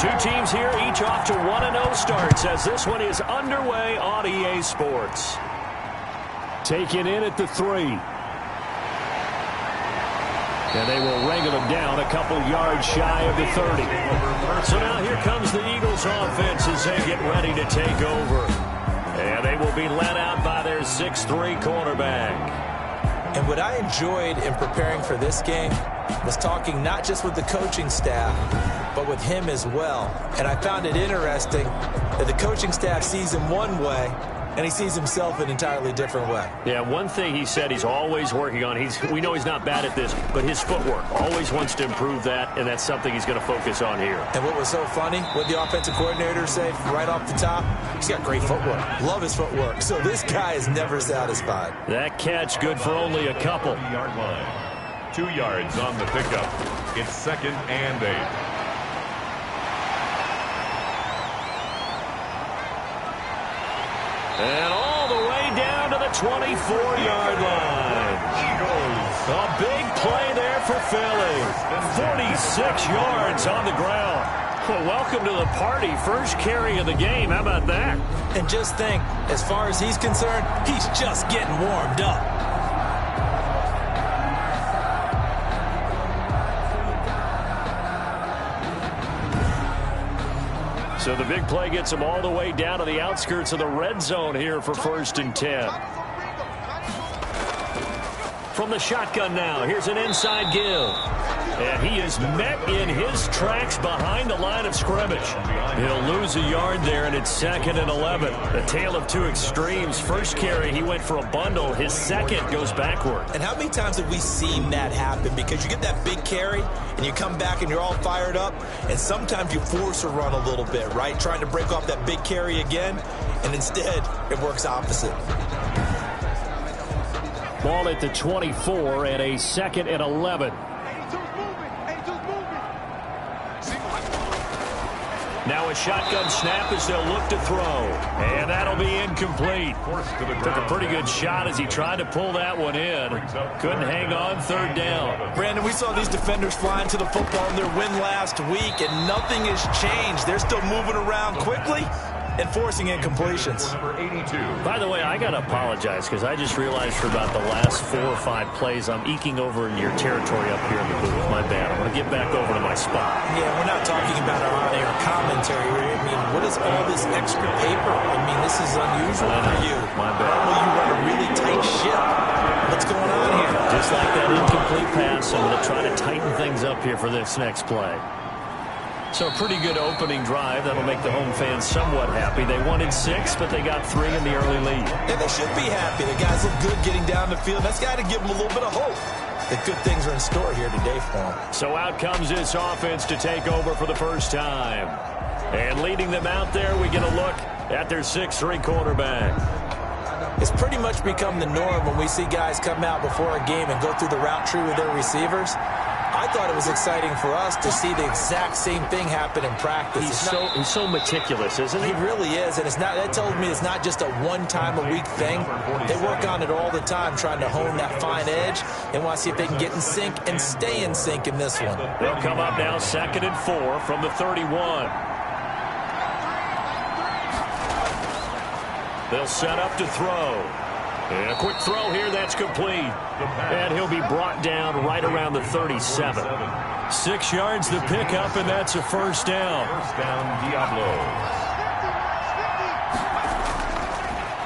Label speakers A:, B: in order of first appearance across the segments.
A: Two teams here, each off to 1-0 starts as this one is underway on EA Sports. Taken in at the 3. And they will wrangle him down a couple yards shy of the 30. So now here comes the Eagles offense as they get ready to take over. And they will be led out by their 6'3 quarterback.
B: And what I enjoyed in preparing for this game was talking not just with the coaching staff, but with him as well. And I found it interesting that the coaching staff sees him one way, and he sees himself an entirely different way.
A: Yeah, one thing he said he's always working on, we know he's not bad at this, but his footwork, always wants to improve that, and that's something he's going to focus on here.
B: And what was so funny, what the offensive coordinator say right off the top, he's got great footwork. Love his footwork. So this guy is never satisfied.
A: That catch good for only a couple.
C: 2-yard line. 2 yards on the pickup. It's 2nd and 8.
A: And all the way down to the 24-yard line. A big play there for Philly. 46 yards on the ground. Well, welcome to the party. First carry of the game. How about that?
B: And just think, as far as he's concerned, he's just getting warmed up.
A: So the big play gets him all the way down to the outskirts of the red zone here for 1st and 10. From the shotgun now, here's an inside give. And he is met in his tracks behind the line of scrimmage. He'll lose a yard there, and it's 2nd and 11. The tale of two extremes. First carry, he went for a bundle. His second goes backward.
B: And how many times have we seen that happen? Because you get that big carry, and you come back and you're all fired up, and sometimes you force a run a little bit, right? Trying to break off that big carry again, and instead it works opposite.
A: Ball at the 24 and a 2nd and 11. Now a shotgun snap as they'll look to throw. And that'll be incomplete. Took a pretty good shot as he tried to pull that one in. Couldn't hang on 3rd down.
B: Brandon, we saw these defenders flying to the football in their win last week, and nothing has changed. They're still moving around quickly and forcing incompletions.
A: By the way, I got to apologize because I just realized for about the last 4 or 5 plays I'm eking over in your territory up here in the booth. My bad. I'm going to get back over to my spot.
B: Yeah, we're not talking about our on-air commentary. I mean, what is all this extra paper? I mean, this is unusual for you.
A: My bad.
B: Normally you run a really tight ship. What's going on here?
A: Just like that incomplete pass, I'm going to try to tighten things up here for this next play. So a pretty good opening drive. That'll make the home fans somewhat happy. They wanted 6, but they got 3 in the early lead.
B: And they should be happy. The guys look good getting down the field. That's got to give them a little bit of hope that good things are in store here today for them.
A: So out comes this offense to take over for the first time. And leading them out there, we get a look at their 6'3 quarterback.
B: It's pretty much become the norm when we see guys come out before a game and go through the route tree with their receivers. I thought it was exciting for us to see the exact same thing happen in practice.
A: He's so meticulous, isn't he?
B: He really is, and that tells me it's not just a one-time-a-week thing. They work on it all the time, trying to hone that fine edge. They want to see if they can get in sync and stay in sync in this one.
A: They'll come up now 2nd and 4 from the 31. They'll set up to throw. And a quick throw here, that's complete. And he'll be brought down right around the 37. 6 yards the pickup, and that's a first down.
C: First down, Diablo.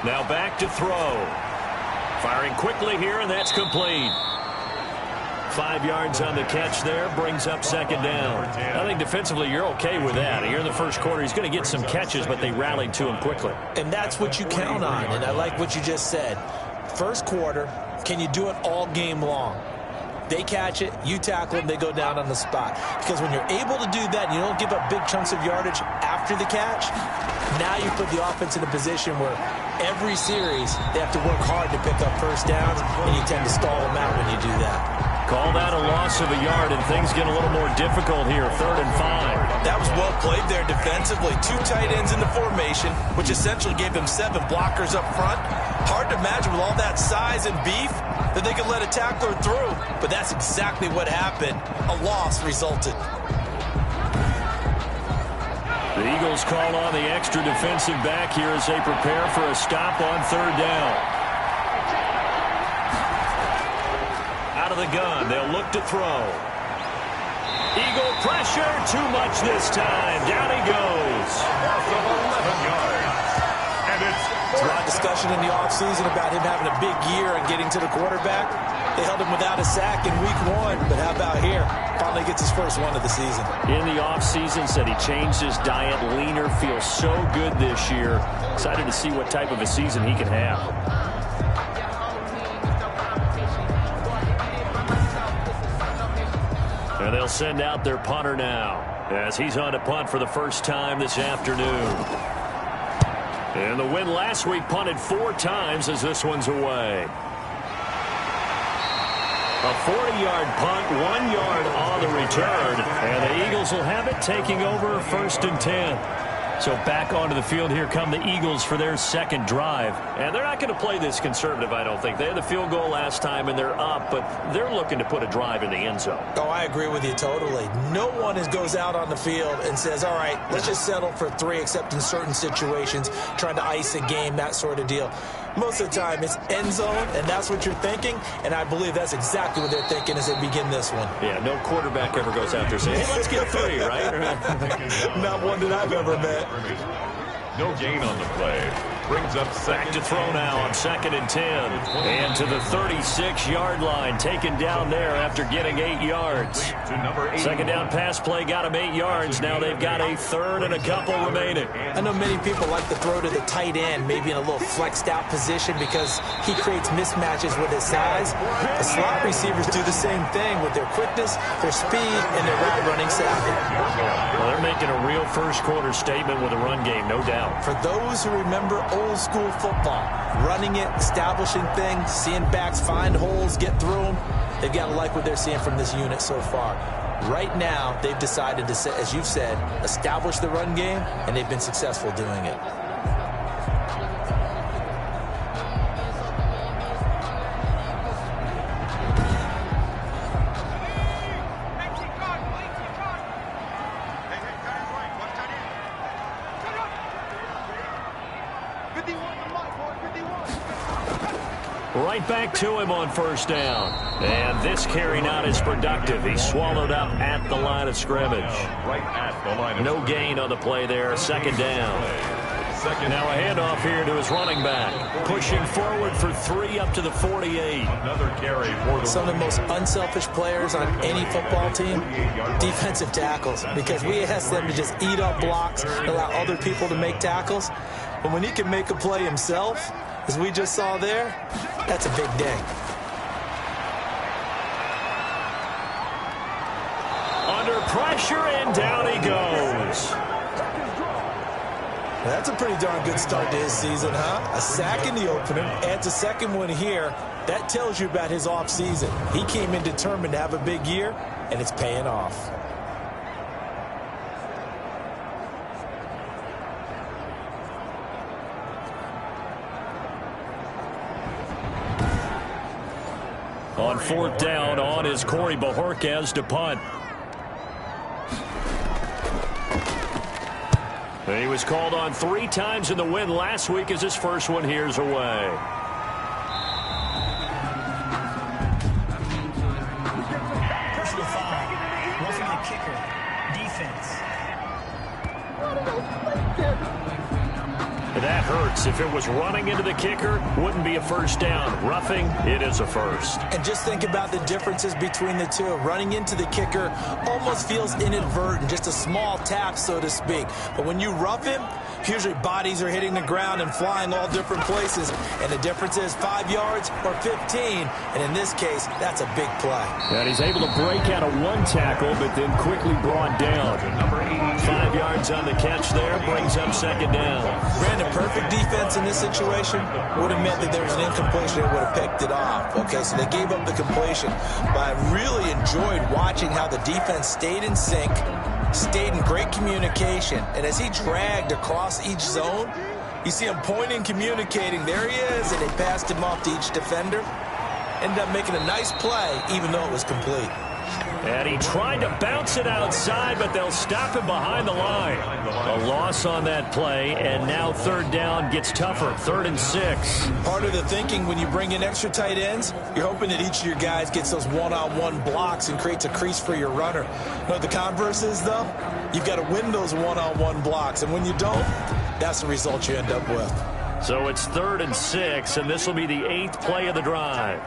A: Now back to throw. Firing quickly here, and that's complete. 5 yards on the catch there, brings up 2nd down. I think defensively you're okay with that. Here in the first quarter, he's going to get some catches, but they rallied to him quickly.
B: And that's what you count on, and I like what you just said. First quarter, can you do it all game long? They catch it, you tackle them, they go down on the spot. Because when you're able to do that and you don't give up big chunks of yardage after the catch, now you put the offense in a position where every series they have to work hard to pick up first downs, and you tend to stall them out when you do that.
A: Call that a loss of a yard, and things get a little more difficult here. 3rd and 5.
B: That was well played there defensively. 2 tight ends in the formation, which essentially gave them 7 blockers up front. Hard to imagine with all that size and beef that they could let a tackler through. But that's exactly what happened. A loss resulted.
A: The Eagles call on the extra defensive back here as they prepare for a stop on third down. Out of the gun, they'll look to throw. Eagle pressure, too much this time. Down he goes.
C: Loss of 11 yards. And it's
B: a lot of discussion in the offseason about him having a big year and getting to the quarterback. They held him without a sack in week 1, but how about here? Finally gets his first one of the season.
A: In the offseason, said he changed his diet, leaner, feels so good this year. Excited to see what type of a season he can have. And they'll send out their punter now as he's on to punt for the first time this afternoon. And the win last week punted 4 times as this one's away. A 40-yard punt, 1 yard on the return. And the Eagles will have it taking over 1st and 10. So back onto the field, here come the Eagles for their second drive. And they're not going to play this conservative, I don't think. They had the field goal last time, and they're up, but they're looking to put a drive in the end zone.
B: Oh, I agree with you totally. No one goes out on the field and says, all right, let's just settle for 3, except in certain situations, trying to ice a game, that sort of deal. Most of the time, it's end zone, and that's what you're thinking, and I believe that's exactly what they're thinking as they begin this one.
A: Yeah, no quarterback ever goes out there saying, hey, let's get 3, right?
B: Not one that I've ever met.
C: No gain on the play. Brings up
A: back to throw now on 2nd and 10. And to the 36-yard line, taken down there after getting 8 yards. Second down pass play got him 8 yards. Now they've got a 3rd and a couple remaining.
B: I know many people like to throw to the tight end, maybe in a little flexed out position because he creates mismatches with his size. The slot receivers do the same thing with their quickness, their speed, and their route running savvy.
A: Well, they're making a real first quarter statement with a run game, no doubt.
B: For those who remember old school football, running it, establishing things, seeing backs find holes, get through them, they've got to like what they're seeing from this unit so far. Right now, they've decided to, as you've said, establish the run game, and they've been successful doing it.
A: Right back to him on 1st down. And this carry not as productive. He's swallowed up at the line of scrimmage.
C: Right at the line of
A: no gain on the play there. 2nd down. Now a handoff here to his running back. Pushing forward for 3 up to the 48.
C: Another carry for the
B: some of the most unselfish players on any football team, defensive tackles, because we ask them to just eat up blocks, allow other people to make tackles. But when he can make a play himself, as we just saw there, that's a big day.
A: Under pressure, and down he goes.
B: That's a pretty darn good start to his season, huh? A sack in the opener, adds a second one here. That tells you about his offseason. He came in determined to have a big year, and it's paying off.
A: On 4th down, on is Corey Bojorquez to punt. He was called on 3 times in the win last week as his first one here's away.
D: Personal foul. Roughing the kicker. Defense.
A: That hurts. If it was running into the kicker, wouldn't be a 1st down. Roughing, it is a 1st.
B: And just think about the differences between the two. Running into the kicker almost feels inadvertent, just a small tap, so to speak. But when you rough him, usually bodies are hitting the ground and flying all different places. And the difference is 5 yards or 15. And in this case, that's a big play.
A: And he's able to break out of 1 tackle, but then quickly brought down. 5 yards on the catch there, brings up 2nd down.
B: Brandon, perfect defense in this situation would have meant that there was an incompletion that would have picked it off. Okay, so they gave up the completion. But I really enjoyed watching how the defense stayed in sync, stayed in great communication. And as he dragged across each zone, you see him pointing, communicating. There he is, and they passed him off to each defender. Ended up making a nice play, even though it was complete.
A: And he tried to bounce it outside, but they'll stop him behind the line. A loss on that play, and now third down gets tougher. 3rd and 6.
B: Part of the thinking when you bring in extra tight ends, you're hoping that each of your guys gets those one-on-one blocks and creates a crease for your runner. You know what the converse is, though? You've got to win those one-on-one blocks, and when you don't, that's the result you end up with.
A: So it's 3rd and 6, and this will be the 8th play of the drive.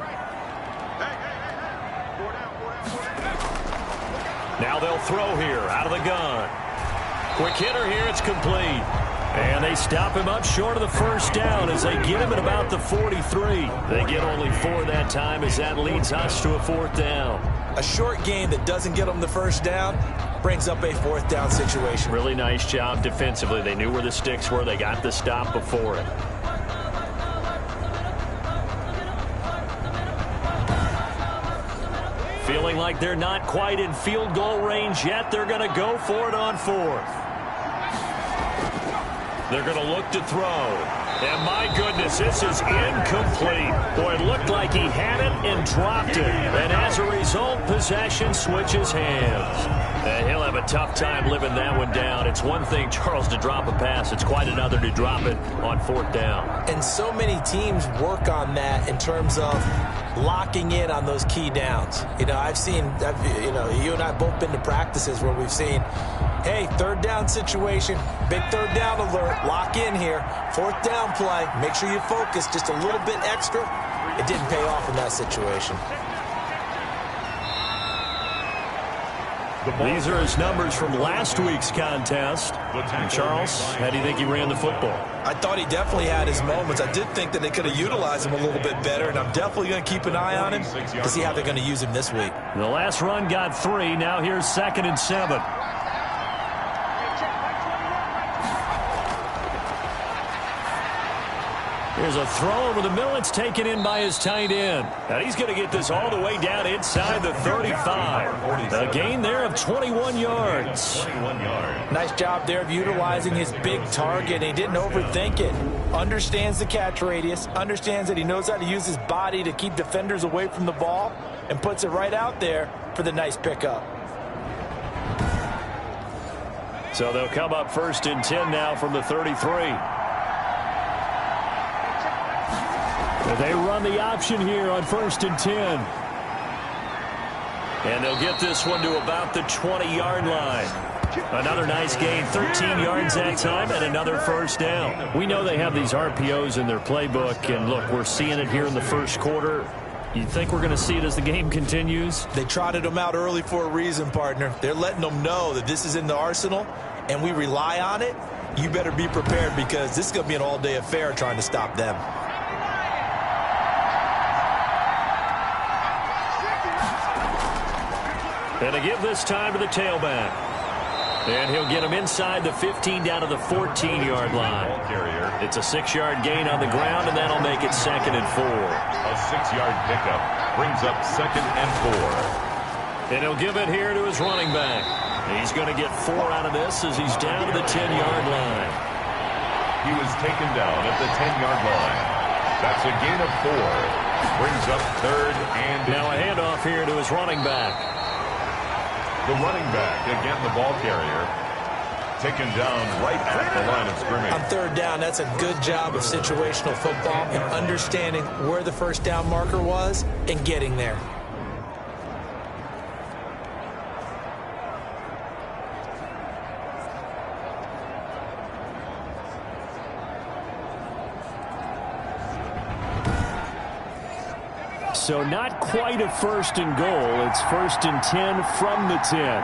A: Now they'll throw here out of the gun. Quick hitter here. It's complete. And they stop him up short of the first down as they get him at about the 43. They get only 4 that time as that leads us to a 4th down.
B: A short game that doesn't get them the first down brings up a 4th down situation.
A: Really nice job defensively. They knew where the sticks were. They got the stop before it. Feeling like they're not quite in field goal range yet. They're going to go for it on 4th. They're going to look to throw. And my goodness, this is incomplete. Boy, it looked like he had it and dropped it. And as a result, possession switches hands. And he'll have a tough time living that one down. It's one thing, Charles, to drop a pass. It's quite another to drop it on 4th down. And so many teams work on that in terms of locking in on those key downs. You know, you and I both been to practices where we've seen, hey, 3rd down situation, big 3rd down alert, lock in here, 4th down play, make sure you focus just a little bit extra. It didn't pay off in that situation. These are his numbers from last week's contest. And Charles, how do you think he ran the football?
B: I thought he definitely had his moments. I did think that they could have utilized him a little bit better, and I'm definitely going to keep an eye on him to see how they're going to use him this week.
A: The last run got 3. Now here's 2nd and 7. Here's a throw over the middle. It's taken in by his tight end. And he's going to get this all the way down inside the 35. A gain there of 21 yards.
B: Nice job there of utilizing his big target. He didn't overthink it. Understands the catch radius. Understands that he knows how to use his body to keep defenders away from the ball. And puts it right out there for the nice pickup.
A: So they'll come up 1st and 10 now from the 33. They run the option here on 1st and 10. And they'll get this one to about the 20-yard line. Another nice gain, 13 yards that time, and another 1st down. We know they have these RPOs in their playbook, and look, we're seeing it here in the first quarter. You think we're going to see it as the game continues?
B: They trotted them out early for a reason, partner. They're letting them know that this is in the arsenal, and we rely on it. You better be prepared because this is going to be an all-day affair trying to stop them.
A: And to give this time to the tailback. And he'll get him inside the 15 down to the 14-yard line. It's a 6-yard gain on the ground, and that'll make it 2nd and 4.
C: A 6-yard pickup brings up 2nd and 4.
A: And he'll give it here to his running back. He's going to get 4 out of this as he's down to the 10-yard line.
C: He was taken down at the 10-yard line. That's a gain of 4. Brings up 3rd and...
A: Now a handoff here to his running back.
C: The running back, again the ball carrier, taken down right at the line of scrimmage.
B: On 3rd down, that's a good job of situational football and understanding where the 1st down marker was and getting there.
A: So not quite a 1st and goal. It's 1st and 10 from the 10.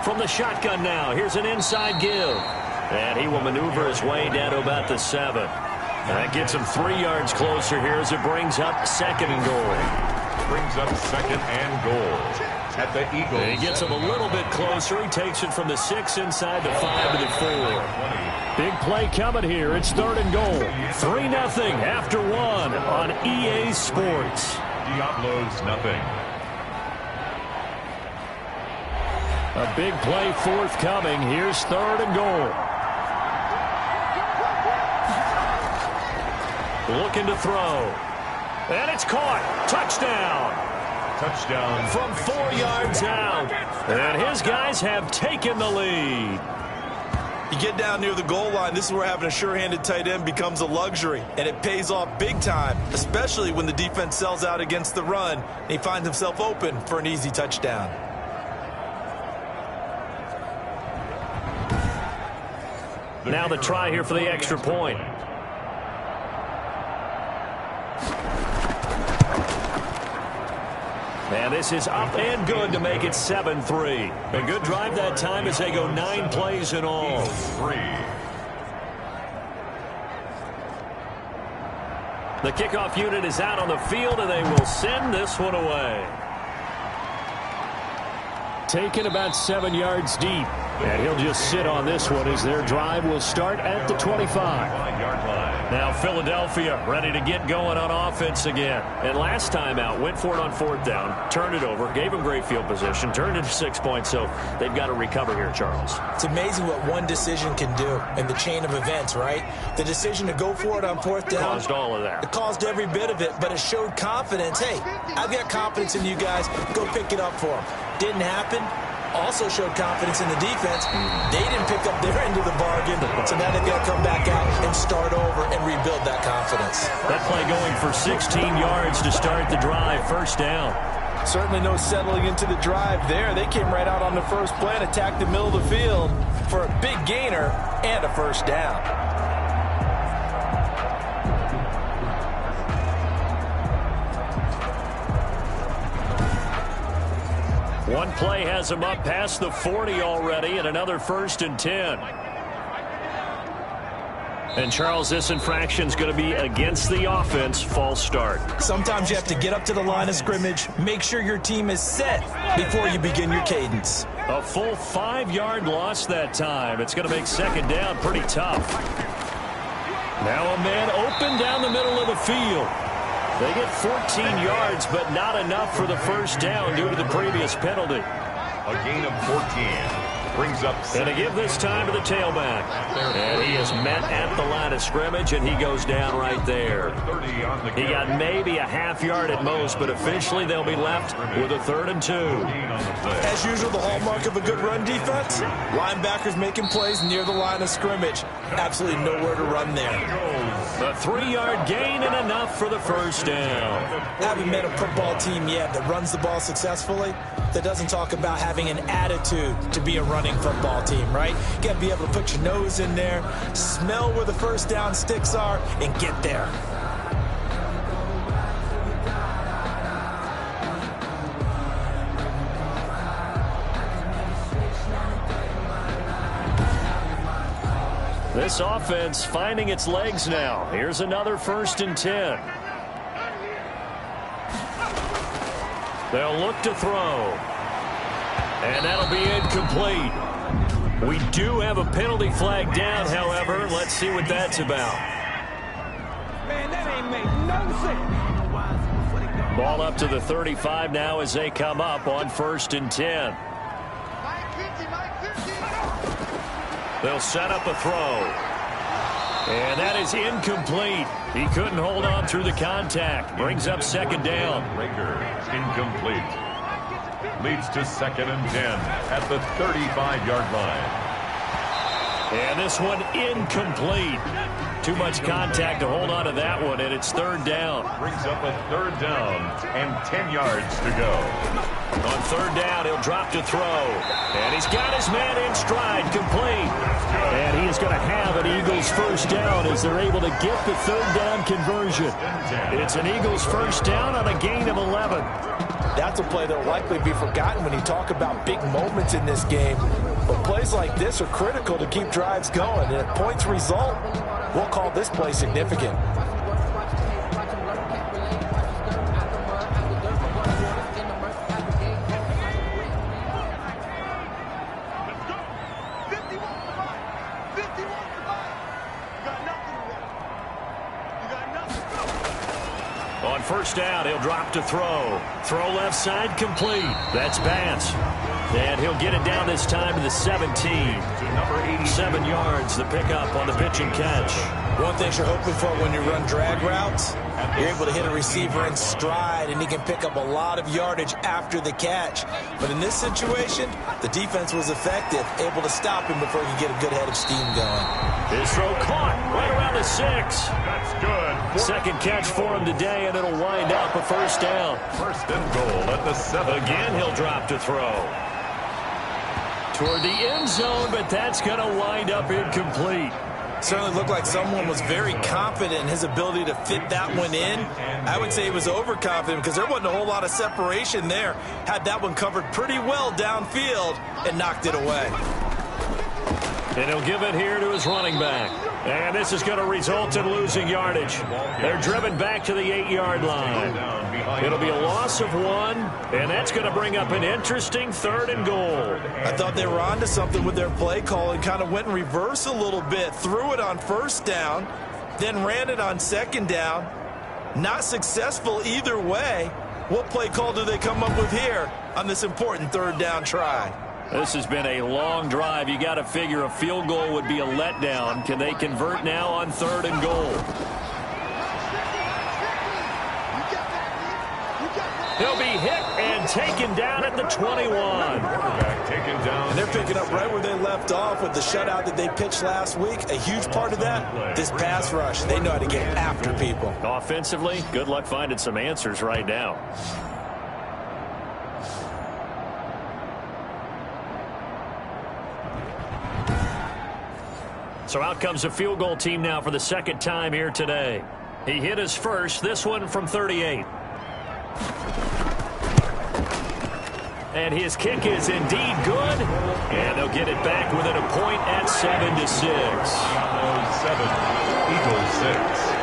A: From the shotgun now, here's an inside give. And he will maneuver his way down to about the 7. And that gets him 3 yards closer here as it brings up 2nd and goal.
C: Brings up 2nd and goal at the Eagles.
A: And he gets him a little bit closer. He takes it from the 6 inside the 5 to the 4. Big play coming here. It's 3rd and goal. 3-0 after 1 on EA Sports.
C: Diablos nothing.
A: A big play forthcoming. Here's 3rd and goal. Looking to throw. And it's caught. Touchdown.
C: Touchdown.
A: From 4 yards out. And his guys have taken the lead.
B: You get down near the goal line, this is where having a sure-handed tight end becomes a luxury, and it pays off big time, especially when the defense sells out against the run, and he finds himself open for an easy touchdown.
A: Now the try here for the extra point. And this is up and good to make it 7-3. A good drive that time as they go 9 plays in all. The kickoff unit is out on the field, and they will send this one away. Taken about 7 yards deep. And he'll just sit on this one as their drive will start at the 25. Now Philadelphia ready to get going on offense again. And last time out, went for it on 4th down, turned it over, gave them great field position, turned it to 6 points, so they've got to recover here, Charles.
B: It's amazing what one decision can do in the chain of events, right? The decision to go for it on 4th down.
A: Caused all of that.
B: It caused every bit of it, but it showed confidence. Hey, I've got confidence in you guys. Go pick it up for them. Didn't happen. Also showed confidence in the defense. They didn't pick up their end of the bargain, so now they've got to come back out and start over and rebuild that confidence.
A: That play going for 16 yards to start the drive, 1st down.
B: Certainly no settling into the drive there. They came right out on the first play and attacked the middle of the field for a big gainer and a 1st down.
A: One play has him up past the 40 already, and another 1st and 10. And, Charles, this infraction is going to be against the offense, false start.
B: Sometimes you have to get up to the line of scrimmage, make sure your team is set before you begin your cadence.
A: A full 5-yard loss that time. It's going to make 2nd down pretty tough. Now a man open down the middle of the field. They get 14 yards, but not enough for the 1st down due to the previous penalty.
C: A gain of 14. Brings up 7.
A: And to give this time to the tailback. And he is met at the line of scrimmage, and he goes down right there. He got maybe a half-yard at most, but officially they'll be left with a 3rd and 2.
B: As usual, the hallmark of a good run defense, linebackers making plays near the line of scrimmage. Absolutely nowhere to run there.
A: A 3-yard gain and enough for the 1st down.
B: I haven't met a football team yet that runs the ball successfully that doesn't talk about having an attitude to be a running football team, right? You got to be able to put your nose in there, smell where the 1st down sticks are, and get there.
A: This offense finding its legs now. Here's another 1st and 10. They'll look to throw. And that'll be incomplete. We do have a penalty flag down, however. Let's see what that's about.
E: Man, that ain't make no sense.
A: Ball up to the 35 now as they come up on 1st and 10. They'll set up a throw. And that is incomplete. He couldn't hold on through the contact. Brings up 2nd down.
C: Rager, incomplete. Leads to 2nd and 10 at the 35-yard line.
A: And this one incomplete. Too much contact to hold on to that one, and it's 3rd down.
C: Brings up a 3rd down and 10 yards to go.
A: On 3rd down, he'll drop to throw. And he's got his man in stride, complete. And he is going to have an Eagles 1st down as they're able to get the 3rd down conversion. It's an Eagles 1st down on a gain of 11.
B: That's a play that will likely be forgotten when you talk about big moments in this game. But plays like this are critical to keep drives going. And if points result, we'll call this play significant.
A: On 1st down, he'll drop to throw. Throw left side, complete. That's Bass. And he'll get it down this time to the 17. 7 yards, the pickup on the pitch and catch.
B: One thing you're hoping for when you run drag routes, you're able to hit a receiver in stride, and he can pick up a lot of yardage after the catch. But in this situation, the defense was effective, able to stop him before he could get a good head of steam going.
A: His throw caught right around the 6.
C: That's good.
A: Second catch for him today, and it'll wind up a first down.
C: First and goal at the 7.
A: Again, he'll drop to throw. Toward the end zone, but that's going to wind up incomplete.
B: Certainly looked like someone was very confident in his ability to fit that one in. I would say he was overconfident because there wasn't a whole lot of separation there. Had that one covered pretty well downfield and knocked it away.
A: And he'll give it here to his running back. And this is going to result in losing yardage. They're driven back to the 8-yard line. It'll be a loss of 1, and that's going to bring up an interesting 3rd and goal.
B: I thought they were onto something with their play call and kind of went in reverse a little bit. Threw it on first down, then ran it on second down. Not successful either way. What play call do they come up with here on this important 3rd down try?
A: This has been a long drive. You got to figure a field goal would be a letdown. Can they convert now on 3rd and goal? He'll be hit and taken down at the 21.
B: And they're picking up right where they left off with the shutout that they pitched last week. A huge part of that, this pass rush. They know how to get after people.
A: Offensively, good luck finding some answers right now. So out comes a field goal team now for the 2nd time here today. He hit his first, this one from 38. And his kick is indeed good. And they'll get it back within a point at 7-6.
C: 7, Eagles 6.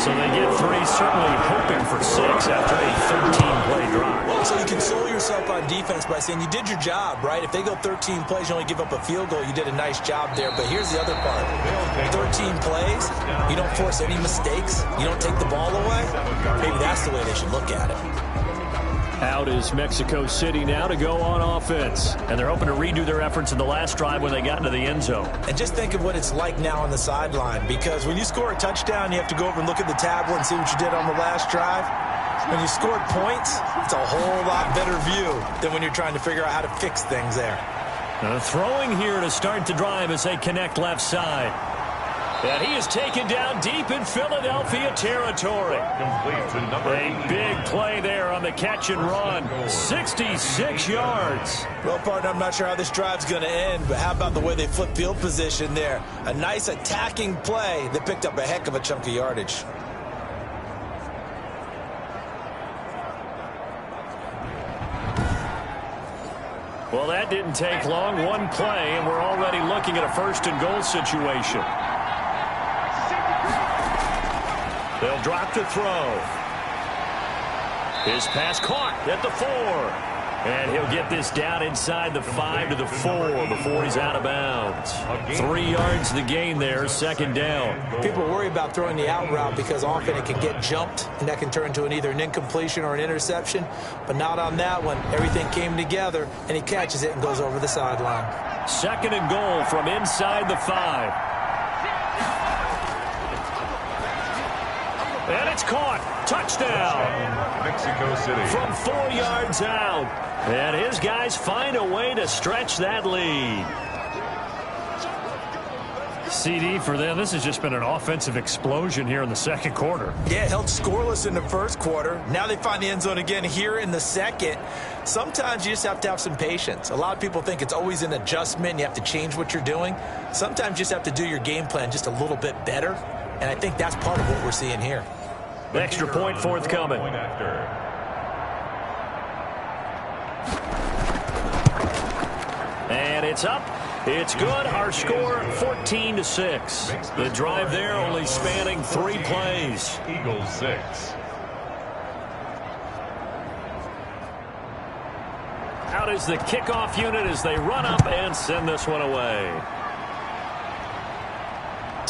A: So they get 3, certainly hoping for 6 after a 13-play drive.
B: So you console yourself on defense by saying you did your job, right? If they go 13 plays, you only give up a field goal, you did a nice job there. But here's the other part. 13 plays, you don't force any mistakes, you don't take the ball away. Maybe that's the way they should look at it.
A: Out is Mexico City now to go on offense. And they're hoping to redo their efforts in the last drive when they got into the end zone.
B: And just think of what it's like now on the sideline, because when you score a touchdown, you have to go over and look at the tablet and see what you did on the last drive. When you scored points, it's a whole lot better view than when you're trying to figure out how to fix things there.
A: Throwing here to start the drive as they connect left side. And he is taken down deep in Philadelphia territory.
C: Complete to number 8.
A: A big play there on the catch and run. 66 yards.
B: Well, partner, I'm not sure how this drive's going to end, but how about the way they flip field position there? A nice attacking play that picked up a heck of a chunk of yardage.
A: Well, that didn't take long. One play, and we're already looking at a 1st and goal situation. They'll drop to throw. His pass caught at the 4. And he'll get this down inside the 5 to the 4 before he's out of bounds. 3 yards the gain there, 2nd down.
B: People worry about throwing the out route because often it can get jumped, and that can turn into either an incompletion or an interception. But not on that one. Everything came together, and he catches it and goes over the sideline.
A: 2nd and goal from inside the 5. And it's caught. Touchdown.
C: Mexico City.
A: From 4 yards out. And his guys find a way to stretch that lead. CD for them. This has just been an offensive explosion here in the 2nd quarter.
B: Yeah, held scoreless in the 1st quarter. Now they find the end zone again here in the 2nd. Sometimes you just have to have some patience. A lot of people think it's always an adjustment. You have to change what you're doing. Sometimes you just have to do your game plan just a little bit better. And I think that's part of what we're seeing here.
A: Extra point forthcoming. And it's up. It's good. Our score 14-6. The drive there only spanning 3 plays.
C: Eagles 6.
A: Out is the kickoff unit as they run up and send this one away.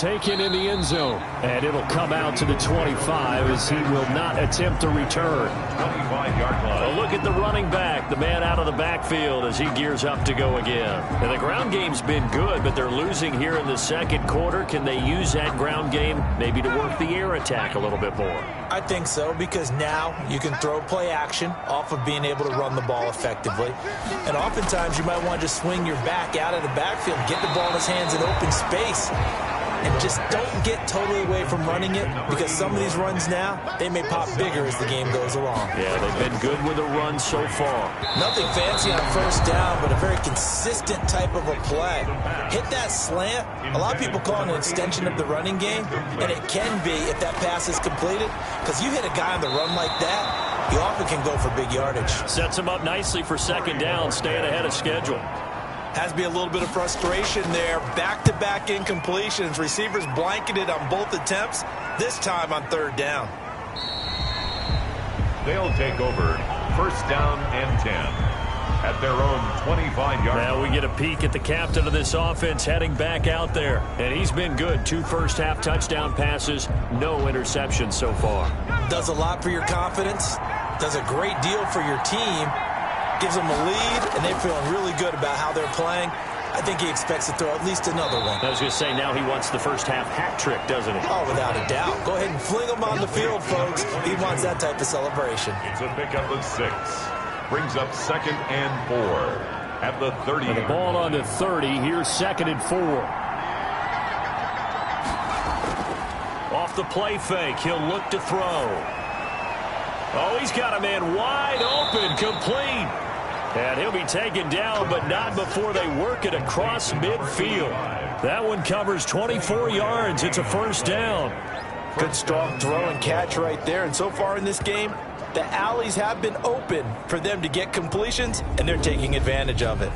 A: taken in the end zone. And it'll come out to the 25 as he will not attempt a return.
C: 25-yard line.
A: Well, look at the running back, the man out of the backfield as he gears up to go again. And the ground game's been good, but they're losing here in the second quarter. Can they use that ground game maybe to work the air attack a little bit more?
B: I think so, because now you can throw play action off of being able to run the ball effectively. And oftentimes you might want to just swing your back out of the backfield, get the ball in his hands in open space, and just don't get totally away from running it, because some of these runs now, they may pop bigger as the game goes along.
A: Yeah, they've been good with a run so far.
B: Nothing fancy on first down, but a very consistent type of a play. Hit that slant. A lot of people call it an extension of the running game, and it can be if that pass is completed, because you hit a guy on the run like that, you often can go for big yardage.
A: Sets him up nicely for second down, staying ahead of schedule.
B: Has to be a little bit of frustration there. Back-to-back incompletions. Receivers blanketed on both attempts, this time on third down.
C: They'll take over first down and 10 at their own 25-yard line.
A: Now we get a peek at the captain of this offense heading back out there. And he's been good. 2 first-half touchdown passes, no interceptions so far.
B: Does a lot for your confidence. Does a great deal for your team. Gives them a lead, and they're feeling really good about how they're playing. I think he expects to throw at least another one.
A: I was going to say, now he wants the first-half hat trick, doesn't he?
B: Oh, without a doubt. Go ahead and fling him on the field, folks. He wants that type of celebration.
C: It's a pickup of 6. Brings up second and 4 at the 30.
A: And the ball on the 30. Here's second and 4. Off the play fake. He'll look to throw. Oh, he's got a man wide open, complete. And he'll be taken down, but not before they work it across midfield. That one covers 24 yards. It's a first down.
B: Good strong throw and catch right there. And so far in this game, the alleys have been open for them to get completions, and they're taking advantage of it.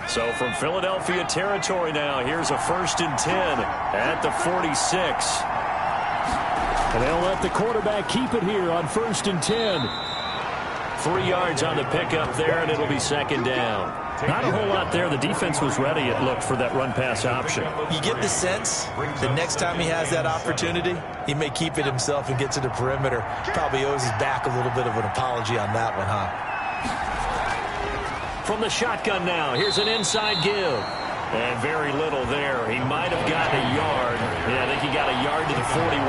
A: So from Philadelphia territory now, here's a first and 10 at the 46. And they'll let the quarterback keep it here on first and 10. 3 yards on the pickup there, and it'll be second down. Not a whole lot there. The defense was ready, it looked, for that run-pass option.
B: You get the sense the next time he has that opportunity, he may keep it himself and get to the perimeter. Probably owes his back a little bit of an apology on that one, huh?
A: From the shotgun now, here's an inside give. And very little there. He might have gotten a yard. Yeah, I think he got a yard to the 41.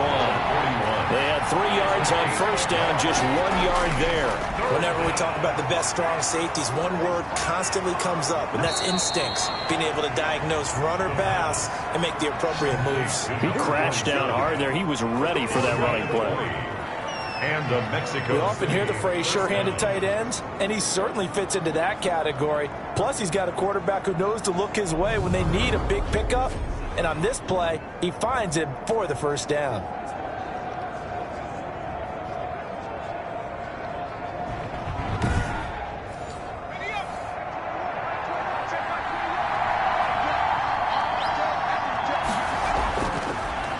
A: They had 3 yards on first down, just 1 yard there.
B: Whenever we talk about the best strong safeties, one word constantly comes up, and that's instincts. Being able to diagnose run or pass and make the appropriate moves.
A: He crashed down hard there. He was ready for that running play.
C: And the Mexico.
B: We often hear the phrase sure-handed tight ends, and he certainly fits into that category. Plus, he's got a quarterback who knows to look his way when they need a big pickup. And on this play, he finds him for the first down.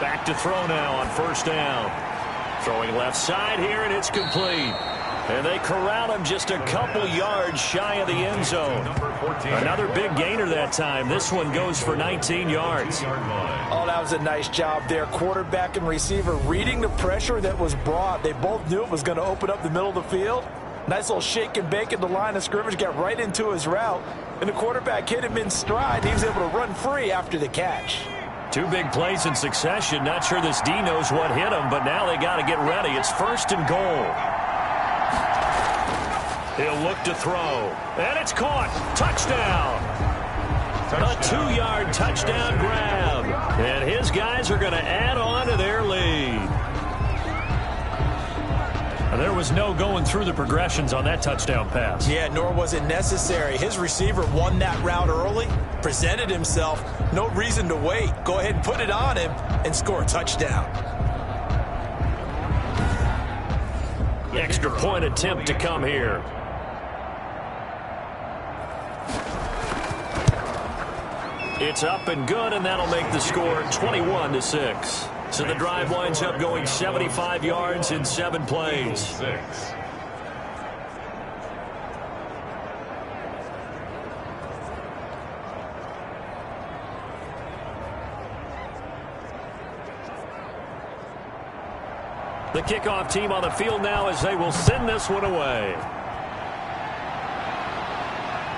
A: Back to throw now on first down. Throwing left side here, and it's complete. And they corral him just a couple yards shy of the end zone. Another big gainer that time. This one goes for 19 yards.
B: Oh, that was a nice job there. Quarterback and receiver reading the pressure that was brought. They both knew it was going to open up the middle of the field. Nice little shake and bake at the line of scrimmage, got right into his route. And the quarterback hit him in stride. He was able to run free after the catch.
A: 2 big plays in succession. Not sure this D knows what hit him, but now they got to get ready. It's first and goal. He'll look to throw. And it's caught. Touchdown. A 2-yard touchdown grab. And his guys are going to add on to their lead. There was no going through the progressions on that touchdown pass.
B: Yeah, nor was it necessary. His receiver won that route early, presented himself. No reason to wait. Go ahead and put it on him and score a touchdown.
A: Extra point attempt to come here. It's up and good, and that'll make the score 21-6. So the drive winds up going 75 yards in 7 plays.
C: 6.
A: The kickoff team on the field now as they will send this one away.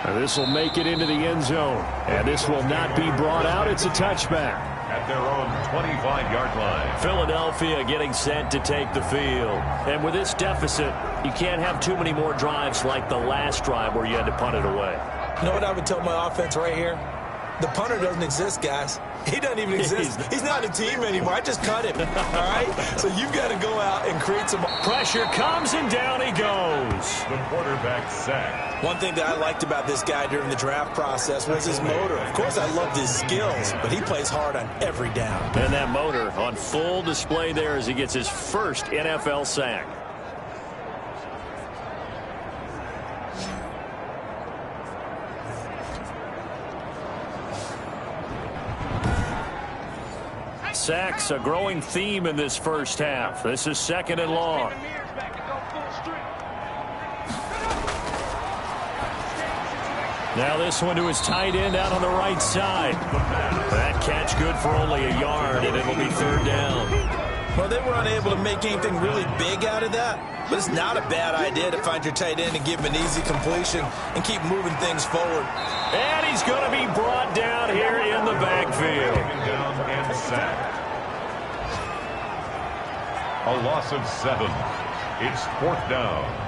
A: And this will make it into the end zone. And this will not be brought out. It's a touchback.
C: At their own 25-yard line.
A: Philadelphia getting set to take the field. And with this deficit, you can't have too many more drives like the last drive where you had to punt it away.
B: You know what I would tell my offense right here? The punter doesn't exist, guys. He doesn't even exist. He's not a team anymore. I just cut him. All right? So you've got to go out and create some
A: pressure. Comes and down he goes.
C: The quarterback sacked.
B: One thing that I liked about this guy during the draft process was his motor. Of course, I loved his skills, but he plays hard on every down.
A: And that motor on full display there as he gets his first NFL sack. Sacks, a growing theme in this first half. This is 2nd and long. Now this one to his tight end out on the right side. That catch good for only a yard, and it'll be 3rd down.
B: Well, they were unable to make anything really big out of that, but it's not a bad idea to find your tight end and give him an easy completion and keep moving things forward.
A: And he's going to be brought down here in the backfield.
C: Down and sacked. A loss of 7. It's 4th down.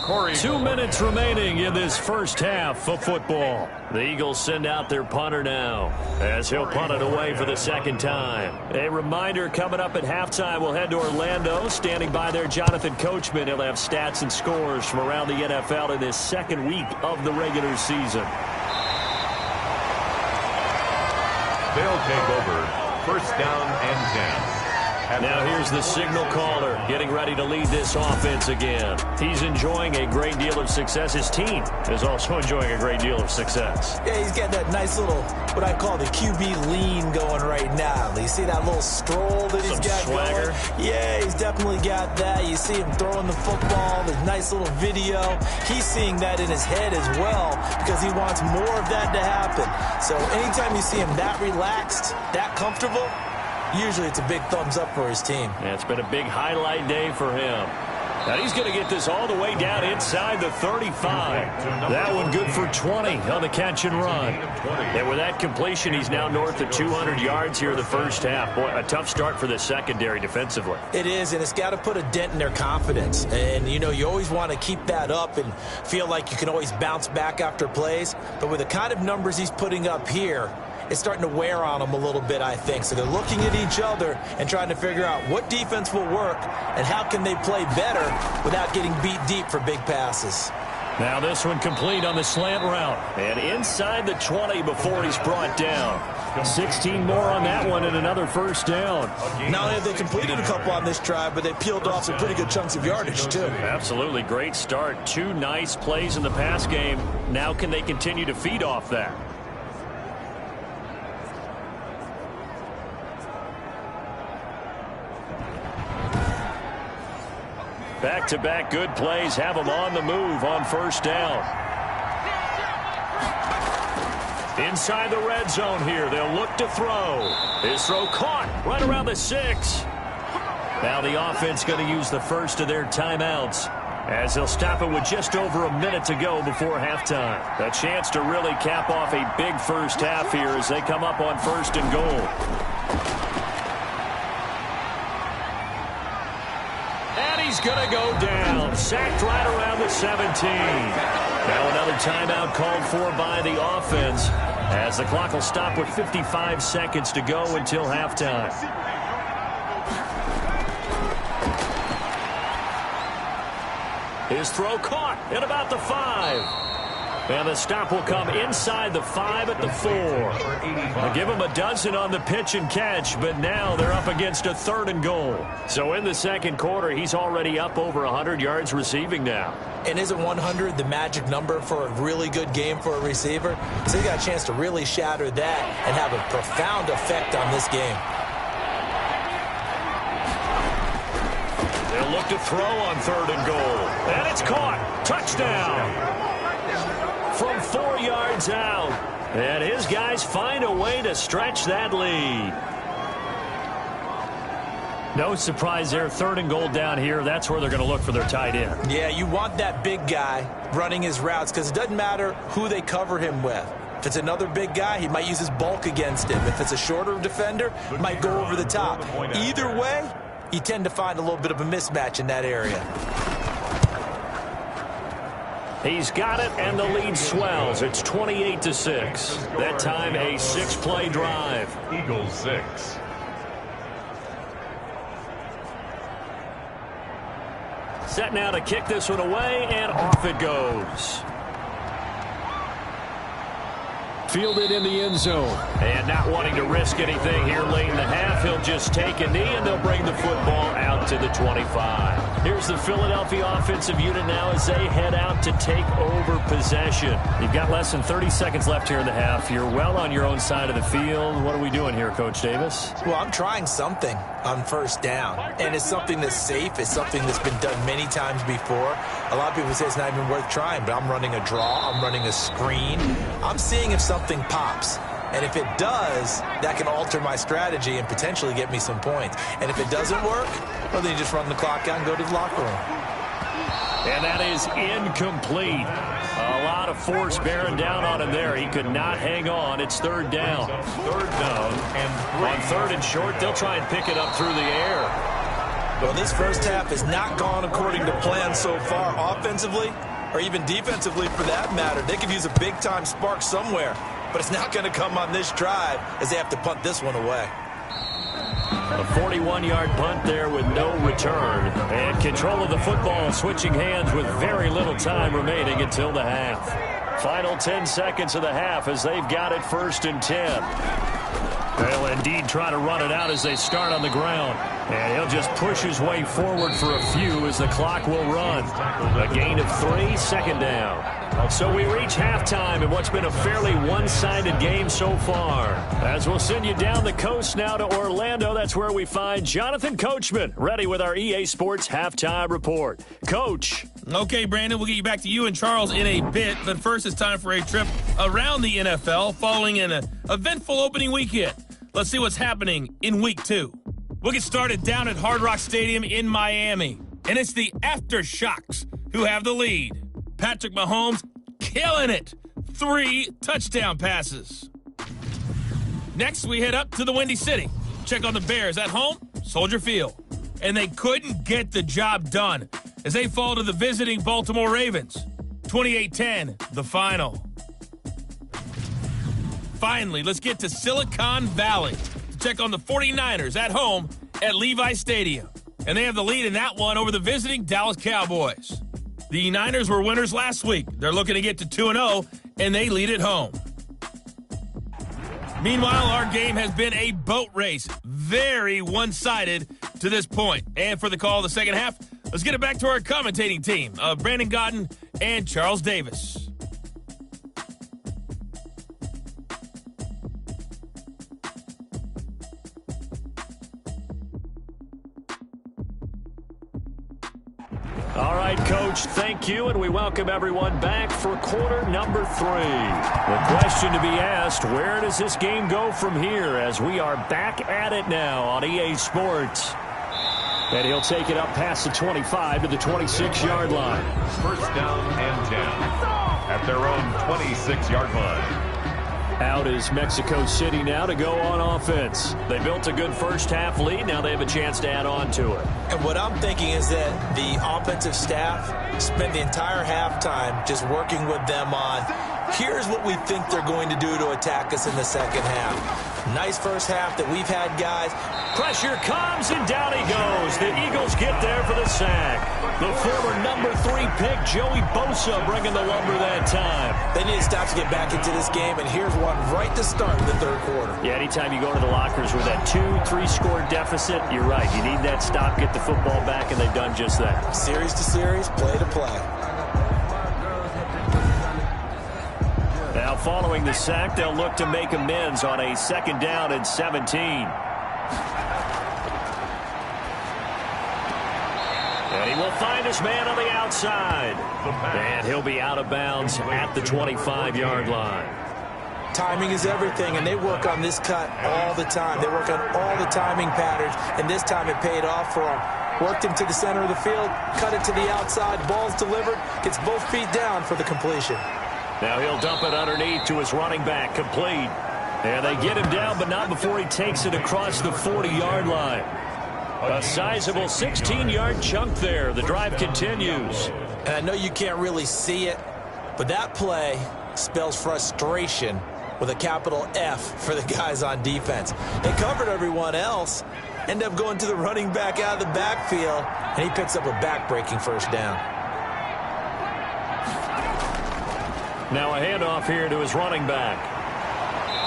C: Corey. 2 minutes remaining in this first half of football. The Eagles send out their punter now as he'll punt it away for the 2nd time. A reminder, coming up at halftime, we'll head to Orlando. Standing by there, Jonathan Coachman. He'll have stats and scores from around the NFL in this 2nd week of the regular season. They'll take over 1st down and 10.
A: Now here's the signal caller getting ready to lead this offense again. He's enjoying a great deal of success. His team is also enjoying a great deal of success.
B: Yeah, he's got that nice little, what I call the QB lean going right now. You see that little stroll that he's got
A: swagger
B: going? Yeah, he's definitely got that. You see him throwing the football, the nice little video. He's seeing that in his head as well because he wants more of that to happen. So anytime you see him that relaxed, that comfortable, usually it's a big thumbs up for his team.
A: Yeah, it's been a big highlight day for him. Now he's going to get this all the way down inside the 35. That one good for 20 on the catch and run. And with that completion, he's now north of 200 yards here in the first half. Boy, a tough start for the secondary defensively.
B: It is, and it's got to put a dent in their confidence. And, you know, you always want to keep that up and feel like you can always bounce back after plays. But with the kind of numbers he's putting up here, it's starting to wear on them a little bit, I think. So they're looking at each other and trying to figure out what defense will work and how can they play better without getting beat deep for big passes.
A: Now this one complete on the slant route. And inside the 20 before he's brought down. 16 more on that one and another 1st down.
B: Not only have they completed a couple on this drive, but they peeled off some pretty good chunks of yardage, too.
A: Absolutely. Great start. 2 nice plays in the pass game. Now can they continue to feed off that? Back-to-back good plays have them on the move on 1st down. Inside the red zone here. They'll look to throw. His throw caught right around the 6. Now the offense going to use the first of their timeouts as they'll stop it with just over a minute to go before halftime. A chance to really cap off a big first half here as they come up on 1st and goal. He's going to go down. Sacked right around the 17. Now another timeout called for by the offense as the clock will stop with 55 seconds to go until halftime. His throw caught at about the 5. And the stop will come inside the 5 at the 4. They'll give him a dozen on the pitch and catch, but now they're up against a 3rd and goal. So in the second quarter, he's already up over 100 yards receiving now.
B: And isn't 100 the magic number for a really good game for a receiver? So he got a chance to really shatter that and have a profound effect on this game.
A: They'll look to throw on 3rd and goal. And it's caught. Touchdown. From 4 yards out. And his guys find a way to stretch that lead. No surprise there. 3rd and goal down here. That's where they're going to look for their tight end.
B: Yeah, you want that big guy running his routes because it doesn't matter who they cover him with. If it's another big guy, he might use his bulk against him. If it's a shorter defender, he might go over the top. Either way, you tend to find a little bit of a mismatch in that area.
A: He's got it, and the lead swells. It's 28-6. That time, a 6-play drive.
F: Eagles 6.
A: Set now to kick this one away, and off it goes. Fielded in the end zone. And not wanting to risk anything here late in the half, he'll just take a knee, and they'll bring the football out to the 25. Here's the Philadelphia offensive unit now as they head out to take over possession. You've got less than 30 seconds left here in the half. You're well on your own side of the field. What are we doing here, Coach Davis?
B: Well, I'm trying something on first down, and it's something that's safe. It's something that's been done many times before. A lot of people say it's not even worth trying, but I'm running a draw. I'm running a screen. I'm seeing if something pops. And if it does, that can alter my strategy and potentially get me some points. And if it doesn't work, well, then you just run the clock out and go to the locker room.
A: And that is incomplete. A lot of force bearing down on him there. He could not hang on. It's 3rd down.
F: 3rd down and 3.
A: On 3rd and short, they'll try and pick it up through the air.
B: Well, this first half has not gone according to plan so far offensively or even defensively for that matter. They could use a big-time spark somewhere, but it's not going to come on this drive as they have to punt this one away.
A: A 41-yard punt there with no return. And control of the football switching hands with very little time remaining until the half. Final 10 seconds of the half as they've got it 1st and 10. They'll indeed try to run it out as they start on the ground. And he'll just push his way forward for a few as the clock will run. A gain of 3, 2nd down. So we reach halftime in what's been a fairly one-sided game so far. As we'll send you down the coast now to Orlando, that's where we find Jonathan Coachman, ready with our EA Sports Halftime Report. Coach.
G: Okay, Brandon, we'll get you back to you and Charles in a bit, but first it's time for a trip around the NFL following an eventful opening weekend. Let's see what's happening in Week 2. We'll get started down at Hard Rock Stadium in Miami, and it's the Aftershocks who have the lead. Patrick Mahomes killing it. 3 touchdown passes. Next, we head up to the Windy City. Check on the Bears at home, Soldier Field. And they couldn't get the job done as they fall to the visiting Baltimore Ravens. 28-10, the final. Finally, let's get to Silicon Valley to check on the 49ers at home at Levi Stadium. And they have the lead in that one over the visiting Dallas Cowboys. The Niners were winners last week. They're looking to get to 2-0, and they lead at home. Meanwhile, our game has been a boat race. Very one-sided to this point. And for the call of the second half, let's get it back to our commentating team of Brandon Gaudin and Charles Davis.
A: All right, Coach, thank you, and we welcome everyone back for quarter number 3. The question to be asked, where does this game go from here as we are back at it now on EA Sports? And he'll take it up past the 25 to the 26-yard line.
F: 1st down and 10 at their own 26-yard line.
A: Out is Mexico City now to go on offense. They built a good first half lead. Now they have a chance to add on to it.
B: And what I'm thinking is that the offensive staff spent the entire halftime just working with them on Here's what we think they're going to do to attack us in the second half. Nice first half that we've had, guys.
C: Pressure comes, and down he goes. The Eagles get there for the sack. The former number 3 pick, Joey Bosa, bringing the lumber that time.
B: They need to stop to get back into this game, and here's one right to start the third quarter.
C: Yeah, anytime you go to the lockers with that 2-3 score deficit, you're right. You need that stop, get the football back, and they've done just that.
B: Series to series, play to play.
C: Now following the sack, they'll look to make amends on a 2nd down and 17. And he will find his man on the outside. And he'll be out of bounds at the 25-yard line.
B: Timing is everything, and they work on this cut all the time. They work on all the timing patterns, and this time it paid off for them. Worked him to the center of the field, cut it to the outside, ball's delivered, gets both feet down for the completion.
C: Now he'll dump it underneath to his running back, complete. And they get him down, but not before he takes it across the 40-yard line. A sizable 16-yard chunk there. The drive continues.
B: And I know you can't really see it, but that play spells frustration with a capital F for the guys on defense. They covered everyone else, end up going to the running back out of the backfield, and he picks up a back-breaking first down.
C: Now a handoff here to his running back.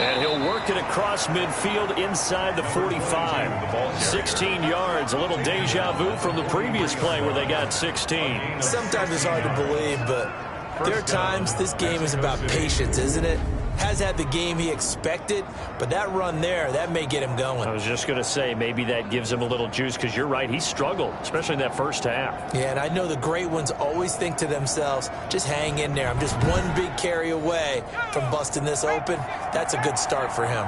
C: And he'll work it across midfield inside the 45. 16 yards, a little deja vu from the previous play where they got 16.
B: Sometimes it's hard to believe, but there are times this game is about patience, isn't it? Has had the game he expected, but that run there, that may get him going.
C: I was just going to say, maybe that gives him a little juice, because you're right, he struggled, especially in that first half.
B: Yeah, and I know the great ones always think to themselves, just hang in there. I'm just one big carry away from busting this open. That's a good start for him.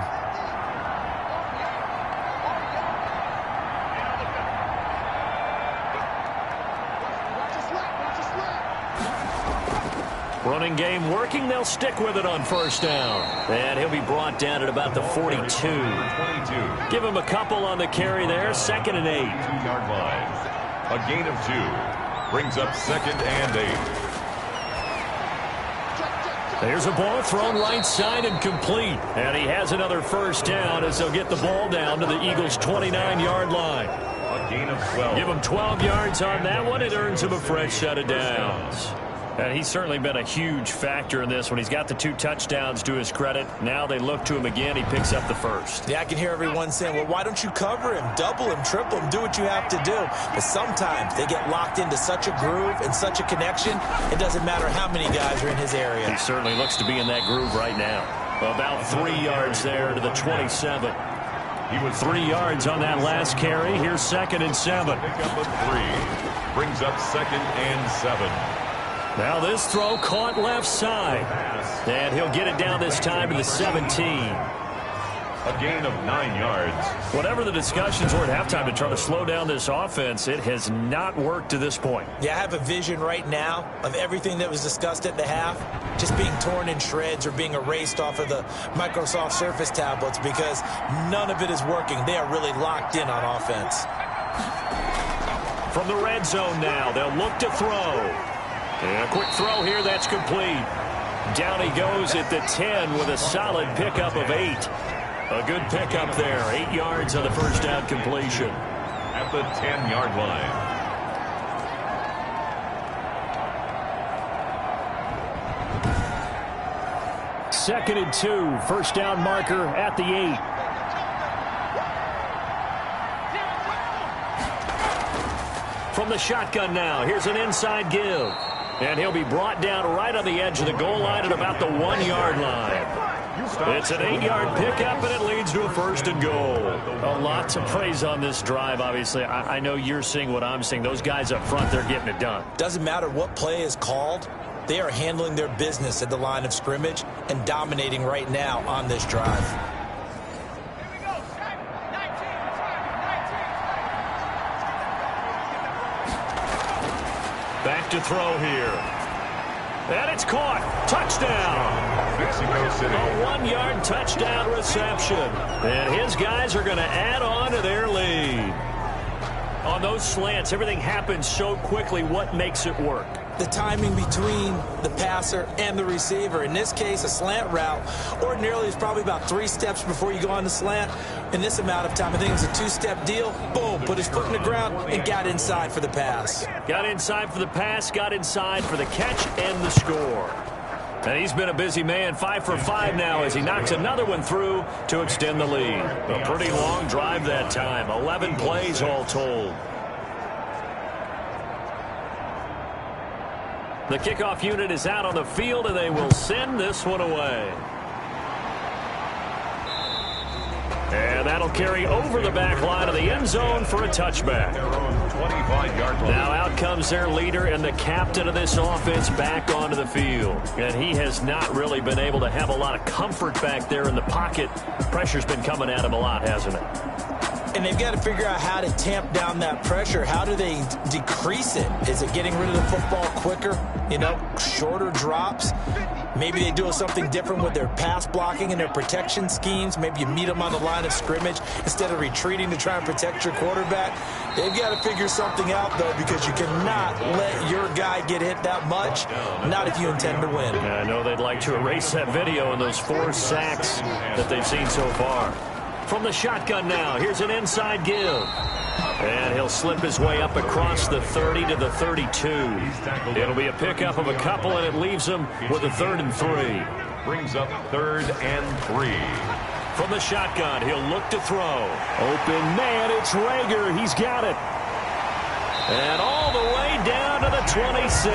C: Running game working. They'll stick with it on first down. And he'll be brought down at about the 42. Give him a couple on the carry there. 2nd and 8.
F: 2-yard line. A gain of 2. Brings up 2nd and 8.
C: There's a ball thrown right side and complete. And he has another first down as they'll get the ball down to the Eagles' 29-yard line.
F: A gain of 12.
C: Give him 12 yards on that one. It earns him a fresh set of downs. And he's certainly been a huge factor in this when he's got the 2 touchdowns to his credit. Now they look to him again. He picks up the first.
B: Yeah, I can hear everyone saying, well, why don't you cover him, double him, triple him, do what you have to do. But sometimes they get locked into such a groove and such a connection, it doesn't matter how many guys are in his area.
C: He certainly looks to be in that groove right now. About 3 yards there to the 27. He was 3 yards on that last carry. Here's 2nd and 7.
F: Pick up a 3. Brings up 2nd and 7.
C: Now this throw caught left side. And he'll get it down this time to the 17.
F: A gain of 9 yards.
C: Whatever the discussions were at halftime to try to slow down this offense, it has not worked to this point.
B: Yeah, I have a vision right now of everything that was discussed at the half just being torn in shreds or being erased off of the Microsoft Surface tablets because none of it is working. They are really locked in on offense.
C: From the red zone now, they'll look to throw. And a quick throw here, that's complete. Down he goes at the 10 with a solid pickup of 8. A good pickup there, 8 yards on the first down completion.
F: At the 10-yard line.
C: Second and 2, first down marker at the 8. From the shotgun now, here's an inside give. And he'll be brought down right on the edge of the goal line at about the 1-yard line. It's an 8-yard pickup, and it leads to a first and goal. A lot to praise on this drive, obviously. I know you're seeing what I'm seeing. Those guys up front, they're getting it done.
B: Doesn't matter what play is called. They are handling their business at the line of scrimmage and dominating right now on this drive.
C: Back to throw here. And it's caught. Touchdown.
F: Mexico City.
C: A 1-yard touchdown reception. And his guys are going to add on to their lead.
A: On those slants, everything happens so quickly. What makes it work?
B: The timing between the passer and the receiver. In this case, a slant route ordinarily is probably about 3 steps before you go on the slant. In this amount of time, I think it's a 2-step deal. Boom, put his foot in the ground and got inside for the pass.
A: Got inside for the pass, got inside for the catch and the score. And he's been a busy man, 5 for 5 now as he knocks another one through to extend the lead. A pretty long drive that time, 11 plays all told. The kickoff unit is out on the field, and they will send this one away. And that'll carry over the back line of the end zone for a touchback. Now out comes their leader and the captain of this offense back onto the field. And he has not really been able to have a lot of comfort back there in the pocket. Pressure's been coming at him a lot, hasn't it?
B: And they've got to figure out how to tamp down that pressure. How do they decrease it? Is it getting rid of the football quicker? You know, shorter drops? Maybe they do something different with their pass blocking and their protection schemes. Maybe you meet them on the line of scrimmage instead of retreating to try and protect your quarterback. They've got to figure something out, though, because you cannot let your guy get hit that much, not if you intend to win.
A: I know they'd like to erase that video and those 4 sacks that they've seen so far. From the shotgun now, here's an inside give. And he'll slip his way up across the 30 to the 32. It'll be a pickup of a couple, and it leaves him with a 3rd and 3.
F: Brings up 3rd and 3.
A: From the shotgun, he'll look to throw. Open man, it's Reagor. He's got it. And all the way down to the 26.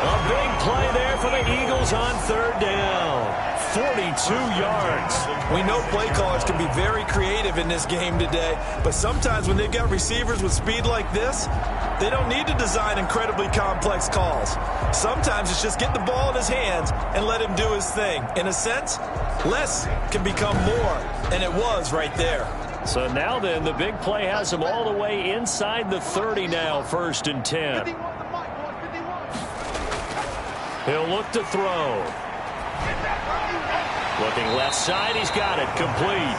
A: A big play there for the Eagles on 3rd down. 42 yards.
B: We know play callers can be very creative in this game today, but sometimes when they've got receivers with speed like this, they don't need to design incredibly complex calls. Sometimes it's just get the ball in his hands and let him do his thing. In a sense, less can become more, and it was right there.
A: So now then, the big play has him all the way inside the 30 now, 1st and 10. He'll look to throw. Looking left side, he's got it, complete.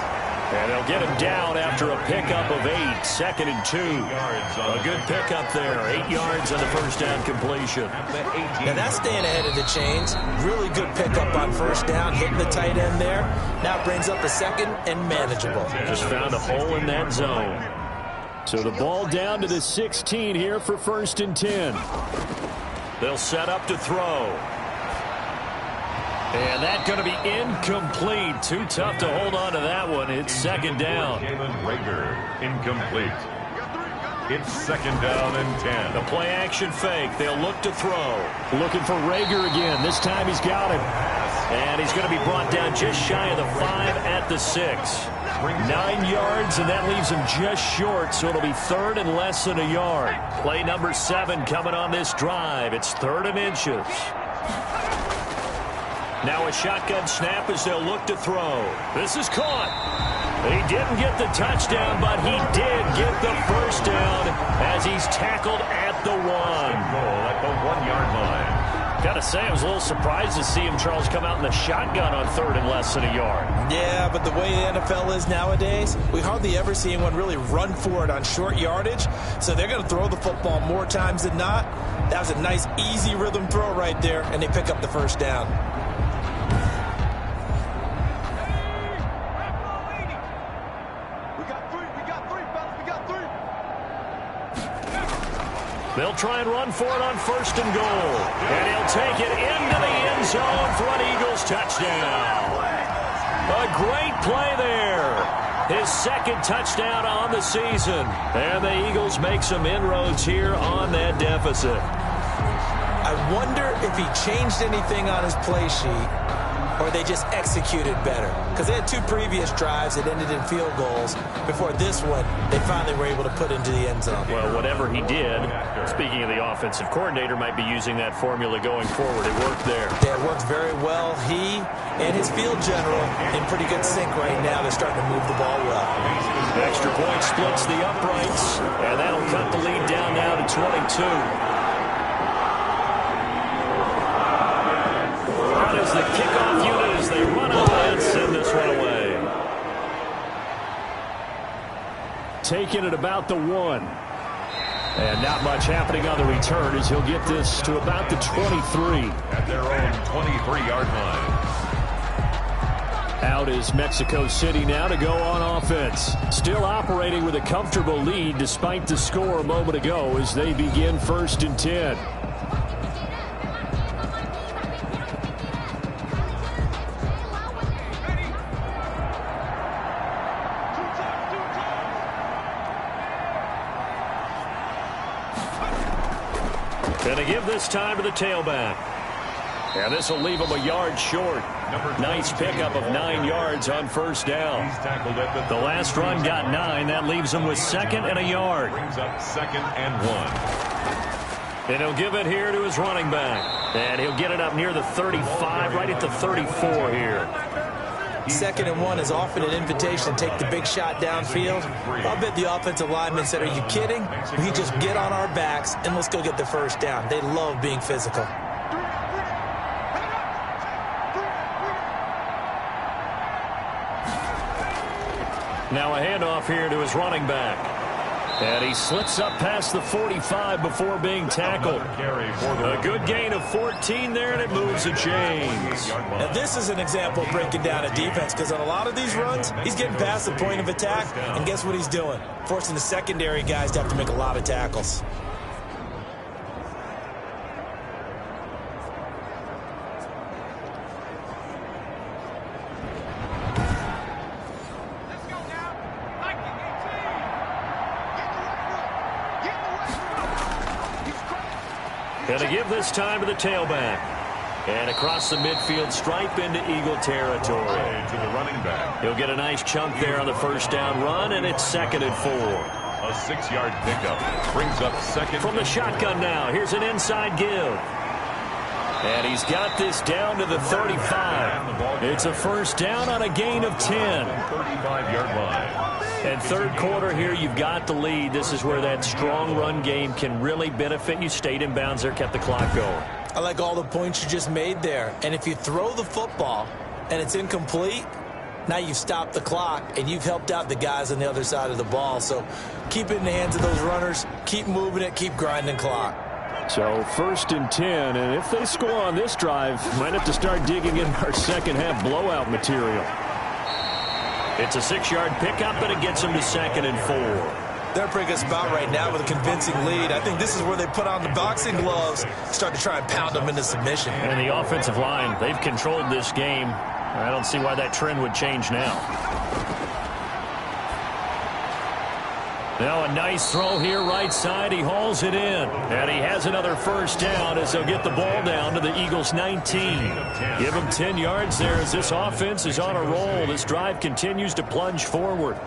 A: And they'll get him down after a pickup of 8, 2nd and 2. A good pickup there, 8 yards on the 1st down completion.
B: Now that's staying ahead of the chains. Really good pickup on 1st down, hitting the tight end there. Now it brings up the 2nd and manageable.
A: Just found a hole in that zone. So the ball down to the 16 here for 1st and 10. They'll set up to throw. And that's going to be incomplete. Too tough to hold on to that one. It's 2nd down.
F: Reagor, incomplete. It's 2nd down and 10.
A: The play action fake. They'll look to throw. Looking for Reagor again. This time he's got him. And he's going to be brought down just shy of the 5 at the 6. 9 yards, and that leaves him just short, so it'll be 3rd and less than a yard. Play number 7 coming on this drive. It's 3rd and inches. Now a shotgun snap as they'll look to throw. This is caught. He didn't get the touchdown, but he did get the 1st down as he's tackled at the 1.
F: Goal at the 1-yard line.
A: Gotta say, I was a little surprised to see him, Charles, come out in the shotgun on 3rd and less than a yard.
B: Yeah, but the way the NFL is nowadays, we hardly ever see anyone really run for it on short yardage. So they're going to throw the football more times than not. That was a nice, easy rhythm throw right there, and they pick up the 1st down.
A: They'll try and run for it on 1st and goal. And he'll take it into the end zone for an Eagles touchdown. A great play there. His 2nd touchdown on the season. And the Eagles make some inroads here on that deficit.
B: I wonder if he changed anything on his play sheet or they just executed better. Because they had 2 previous drives that ended in field goals. Before this one, they finally were able to put into the end zone.
A: Well, whatever he did, speaking of the offensive coordinator, might be using that formula going forward. It worked there.
B: Yeah, it worked very well. He and his field general in pretty good sync right now. They're starting to move the ball well.
A: Extra point splits the uprights, and that'll cut the lead down now to 22. Out is the kickoff unit as they run up and send this one away.
C: taken at about the 1. And not much happening on the return as he'll get this to about the 23.
F: At their own 23-yard line.
C: Out is Mexico City now to go on offense. Still operating with a comfortable lead despite the score a moment ago as they begin 1st and 10.
A: Going to give this time to the tailback. And this will leave him a yard short. Nice pickup of 9 yards on 1st down. The last run got 9. That leaves him with 2nd and a yard.
F: Brings up 2nd and 1.
A: And he'll give it here to his running back. And he'll get it up near the 35, right at the 34 here.
B: 2nd and 1 is often an invitation to take the big shot downfield. I'll bet the offensive lineman said, are you kidding? We just get on our backs and let's go get the 1st down. They love being physical.
A: Now a handoff here to his running back. And he slips up past the 45 before being tackled. A good gain of 14 there, and it moves the chains.
B: Now this is an example of breaking down a defense, because on a lot of these runs, he's getting past the point of attack, and guess what he's doing? Forcing the secondary guys to have to make a lot of tackles.
A: Going to give this time to the tailback. And across the midfield stripe into Eagle territory.
F: To the running back.
A: He'll get a nice chunk there on the 1st down run, and it's 2nd and 4.
F: A 6-yard pickup. Brings up 2nd.
A: From the shotgun now, here's an inside give. And he's got this down to the 35. It's a 1st down on a gain of 10.
F: 35-yard line.
A: And 3rd quarter here, you've got the lead. This is where that strong run game can really benefit you. Stayed in bounds there, kept the clock going.
B: I like all the points you just made there. And if you throw the football and it's incomplete, now you've stopped the clock and you've helped out the guys on the other side of the ball. So keep it in the hands of those runners. Keep moving it. Keep grinding clock.
C: So 1st and 10, and if they score on this drive, might have to start digging in our second-half blowout material.
A: It's a 6-yard pickup, and it gets him to 2nd and 4.
B: They're a pretty good spot right now with a convincing lead. I think this is where they put on the boxing gloves, start to try and pound them into submission.
A: And the offensive line, they've controlled this game. I don't see why that trend would change now. Now a nice throw here right side. He hauls it in. And he has another 1st down as they'll get the ball down to the Eagles' 19. Give him 10 yards there as this offense is on a roll. This drive continues to plunge forward.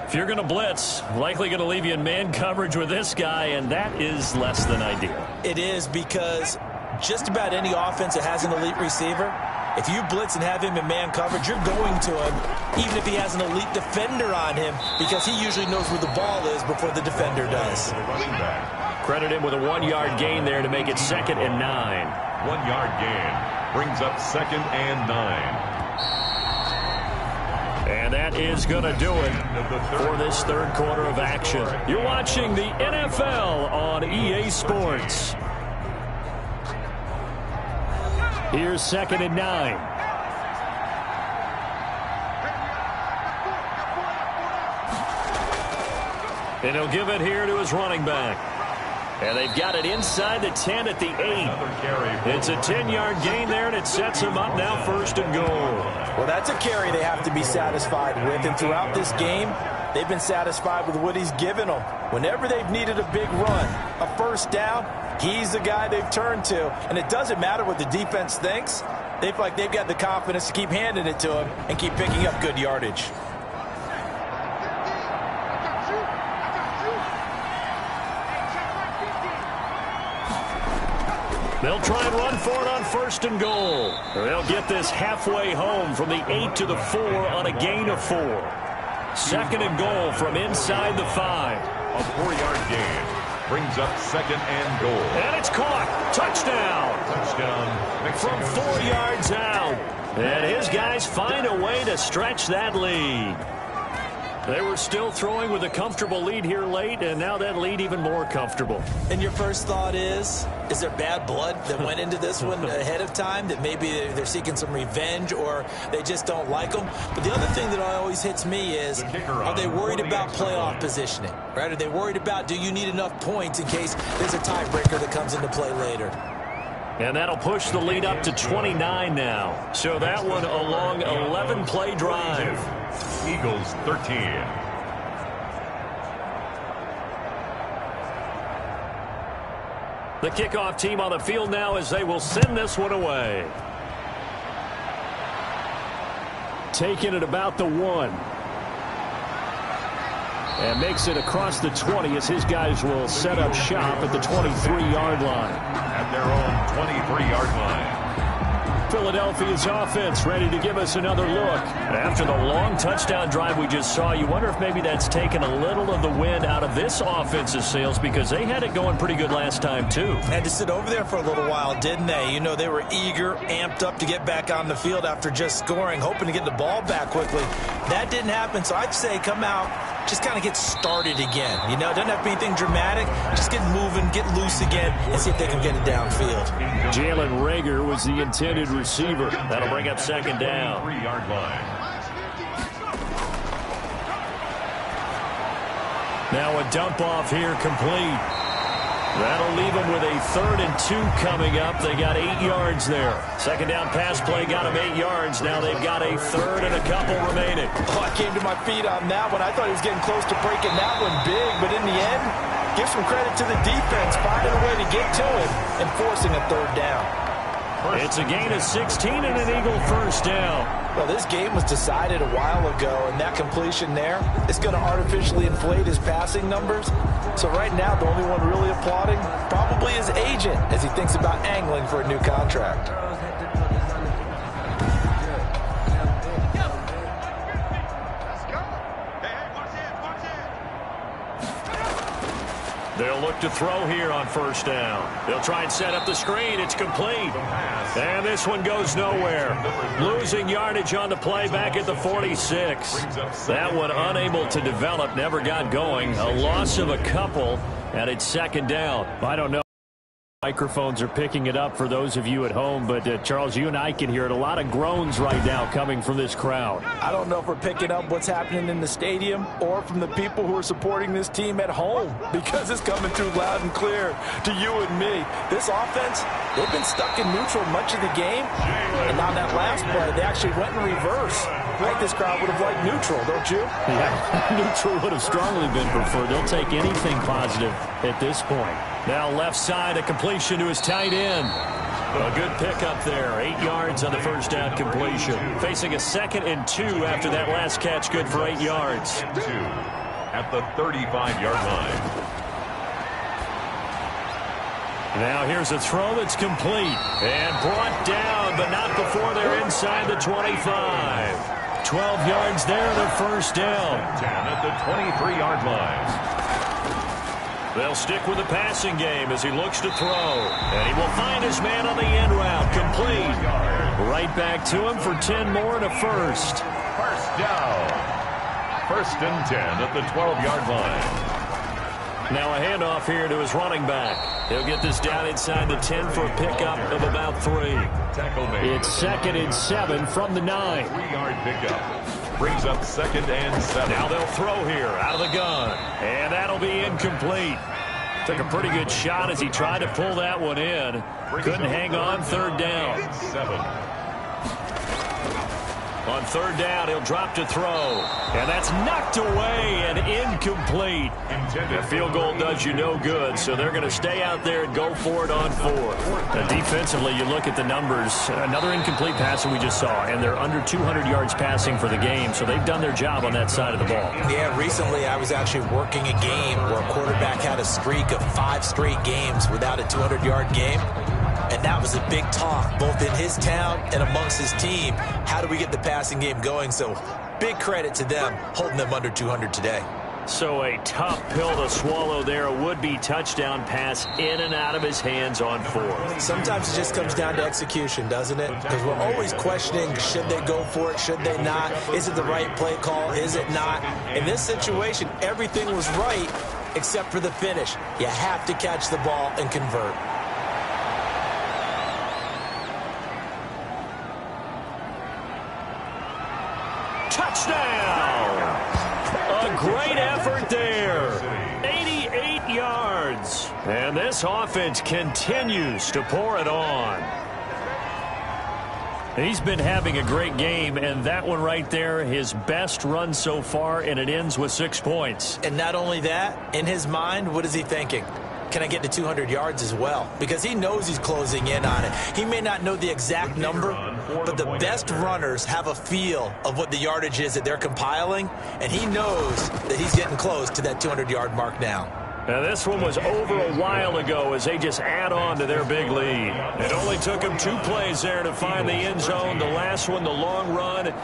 A: If you're going to blitz, likely going to leave you in man coverage with this guy, and that is less than ideal.
B: It is, because just about any offense that has an elite receiver, if you blitz and have him in man coverage, you're going to him, even if he has an elite defender on him, because he usually knows where the ball is before the defender does.
A: Credit him with a 1-yard gain there to make it 2nd and 9.
F: 1-yard gain brings up 2nd and 9.
A: And that is going to do it for this 3rd quarter of action. You're watching the NFL on EA Sports. Here's 2nd and 9. And he'll give it here to his running back. And they've got it inside the 10 at the 8. It's a 10-yard gain there, and it sets him up now 1st and goal.
B: Well, that's a carry they have to be satisfied with. And throughout this game, they've been satisfied with what he's given them. Whenever they've needed a big run, a 1st down, he's the guy they've turned to. And it doesn't matter what the defense thinks. They feel like they've got the confidence to keep handing it to him and keep picking up good yardage.
A: They'll try and run for it on 1st and goal. They'll get this halfway home from the 8 to the 4 on a gain of 4. 2nd and goal from inside the 5.
F: A 4-yard gain brings up 2nd and goal.
A: And it's caught. Touchdown.
F: Touchdown.
A: From 4 yards out. And his guys find a way to stretch that lead.
C: They were still throwing with a comfortable lead here late, and now that lead even more comfortable.
B: And your first thought is there bad blood that went into this one ahead of time, that maybe they're seeking some revenge or they just don't like them? But the other thing that always hits me is, are they worried about playoff positioning, right? Are they worried about, do you need enough points in case there's a tiebreaker that comes into play later?
C: And that'll push the lead up to 29 now. So that one a long 11-play drive.
F: Eagles 13.
C: The kickoff team on the field now as they will send this one away. Taking it about the 1. And makes it across the 20 as his guys will set up shop at the 23-yard line.
F: At their own 23-yard line.
C: Philadelphia's offense ready to give us another look. After the long touchdown drive we just saw, you wonder if maybe that's taken a little of the wind out of this offense's sails, because they had it going pretty good last time too.
B: Had to sit over there for a little while, didn't they? You know, they were eager, amped up to get back on the field after just scoring, hoping to get the ball back quickly. That didn't happen, so I'd say come out, just kind of get started again. You know, it doesn't have to be anything dramatic. Just get moving, get loose again, and see if they can get it downfield.
C: Jalen Reagor was the intended receiver. That'll bring up second down.
F: 3-yard line.
C: Now a dump off here complete. That'll leave them with a 3rd and 2 coming up. They got 8 yards there. Second down pass play got them 8 yards. Now they've got a 3rd and a couple remaining.
B: Oh, I came to my feet on that one. I thought he was getting close to breaking that one big, but in the end, give some credit to the defense, finding a way to get to it and forcing a 3rd down.
C: It's a gain of 16 and an Eagle first down.
B: Well, this game was decided a while ago, and that completion there is going to artificially inflate his passing numbers. So right now, the only one really applauding probably his agent as he thinks about angling for a new contract.
C: They'll look to throw here on first down. They'll try and set up the screen. It's complete. And this one goes nowhere. Losing yardage on the play back at the 46. That one unable to develop, never got going. A loss of a couple, and it's second down. I don't know. Microphones are picking it up for those of you at home, but Charles, you and I can hear it. A lot of groans right now coming from this crowd.
B: I don't know if we're picking up what's happening in the stadium or from the people who are supporting this team at home, because it's coming through loud and clear to you and me. This offense, they've been stuck in neutral much of the game, and on that last play, they actually went in reverse. I think this crowd would have liked neutral, don't you?
C: Yeah, neutral would have strongly been preferred. They'll take anything positive at this point. Now left side, a completion to his tight end. A good pickup there. 8 yards on the first down completion. Facing a 2nd and 2 after that last catch, good for 8 yards.
F: 2 at the 35-yard line.
C: Now here's a throw that's complete. And brought down, but not before they're inside the 25. 12 yards there and a first down.
F: 10 at the 23-yard line.
C: They'll stick with the passing game as he looks to throw. And he will find his man on the end route. Complete. Right back to him for 10 more and a first.
F: First down. 1st and 10 at the 12-yard line.
C: Now a handoff here to his running back. He'll get this down inside the 10 for a pickup of about 3.
F: Tackle made.
C: It's 2nd and 7 from the 9.
F: 3-yard pickup. Brings up 2nd and 7.
C: Now they'll throw here out of the gun. And that'll be incomplete. Took a pretty good shot as he tried to pull that one in. Couldn't hang on. 3rd down.
F: 7.
C: On 3rd down, he'll drop to throw. And that's knocked away and incomplete. The field goal does you no good, so they're going to stay out there and go for it on 4th. Defensively, you look at the numbers. Another incomplete pass that we just saw, and they're under 200 yards passing for the game, so they've done their job on that side of the ball.
B: Yeah, recently I was actually working a game where a quarterback had a streak of 5 straight games without a 200-yard game. And that was a big talk, both in his town and amongst his team. How do we get the passing game going? So big credit to them, holding them under 200 today.
A: So a tough pill to swallow there. A would-be touchdown pass in and out of his hands on fourth.
B: Sometimes it just comes down to execution, doesn't it? Because we're always questioning, should they go for it, should they not? Is it the right play call, is it not? In this situation, everything was right except for the finish. You have to catch the ball and convert.
A: Touchdown! A great effort there. 88 yards. And this offense continues to pour it on. He's been having a great game, and that one right there, his best run so far, and it ends with 6 points.
B: And not only that, in his mind, what is he thinking? Can I get to 200 yards as well? Because he knows he's closing in on it. He may not know the exact number, but the best runners have a feel of what the yardage is that they're compiling, and he knows that he's getting close to that 200-yard mark now.
A: Now, this one was over a while ago as they just add on to their big lead. It only took him 2 plays there to find the end zone. The last one, the long run,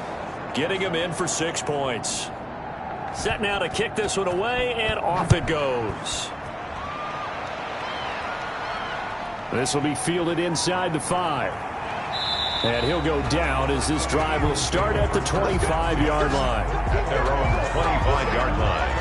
A: getting him in for 6 points. Set now to kick this one away, and off it goes. This will be fielded inside the 5. And he'll go down as this drive will start at the 25-yard line.
F: At their own 25-yard line.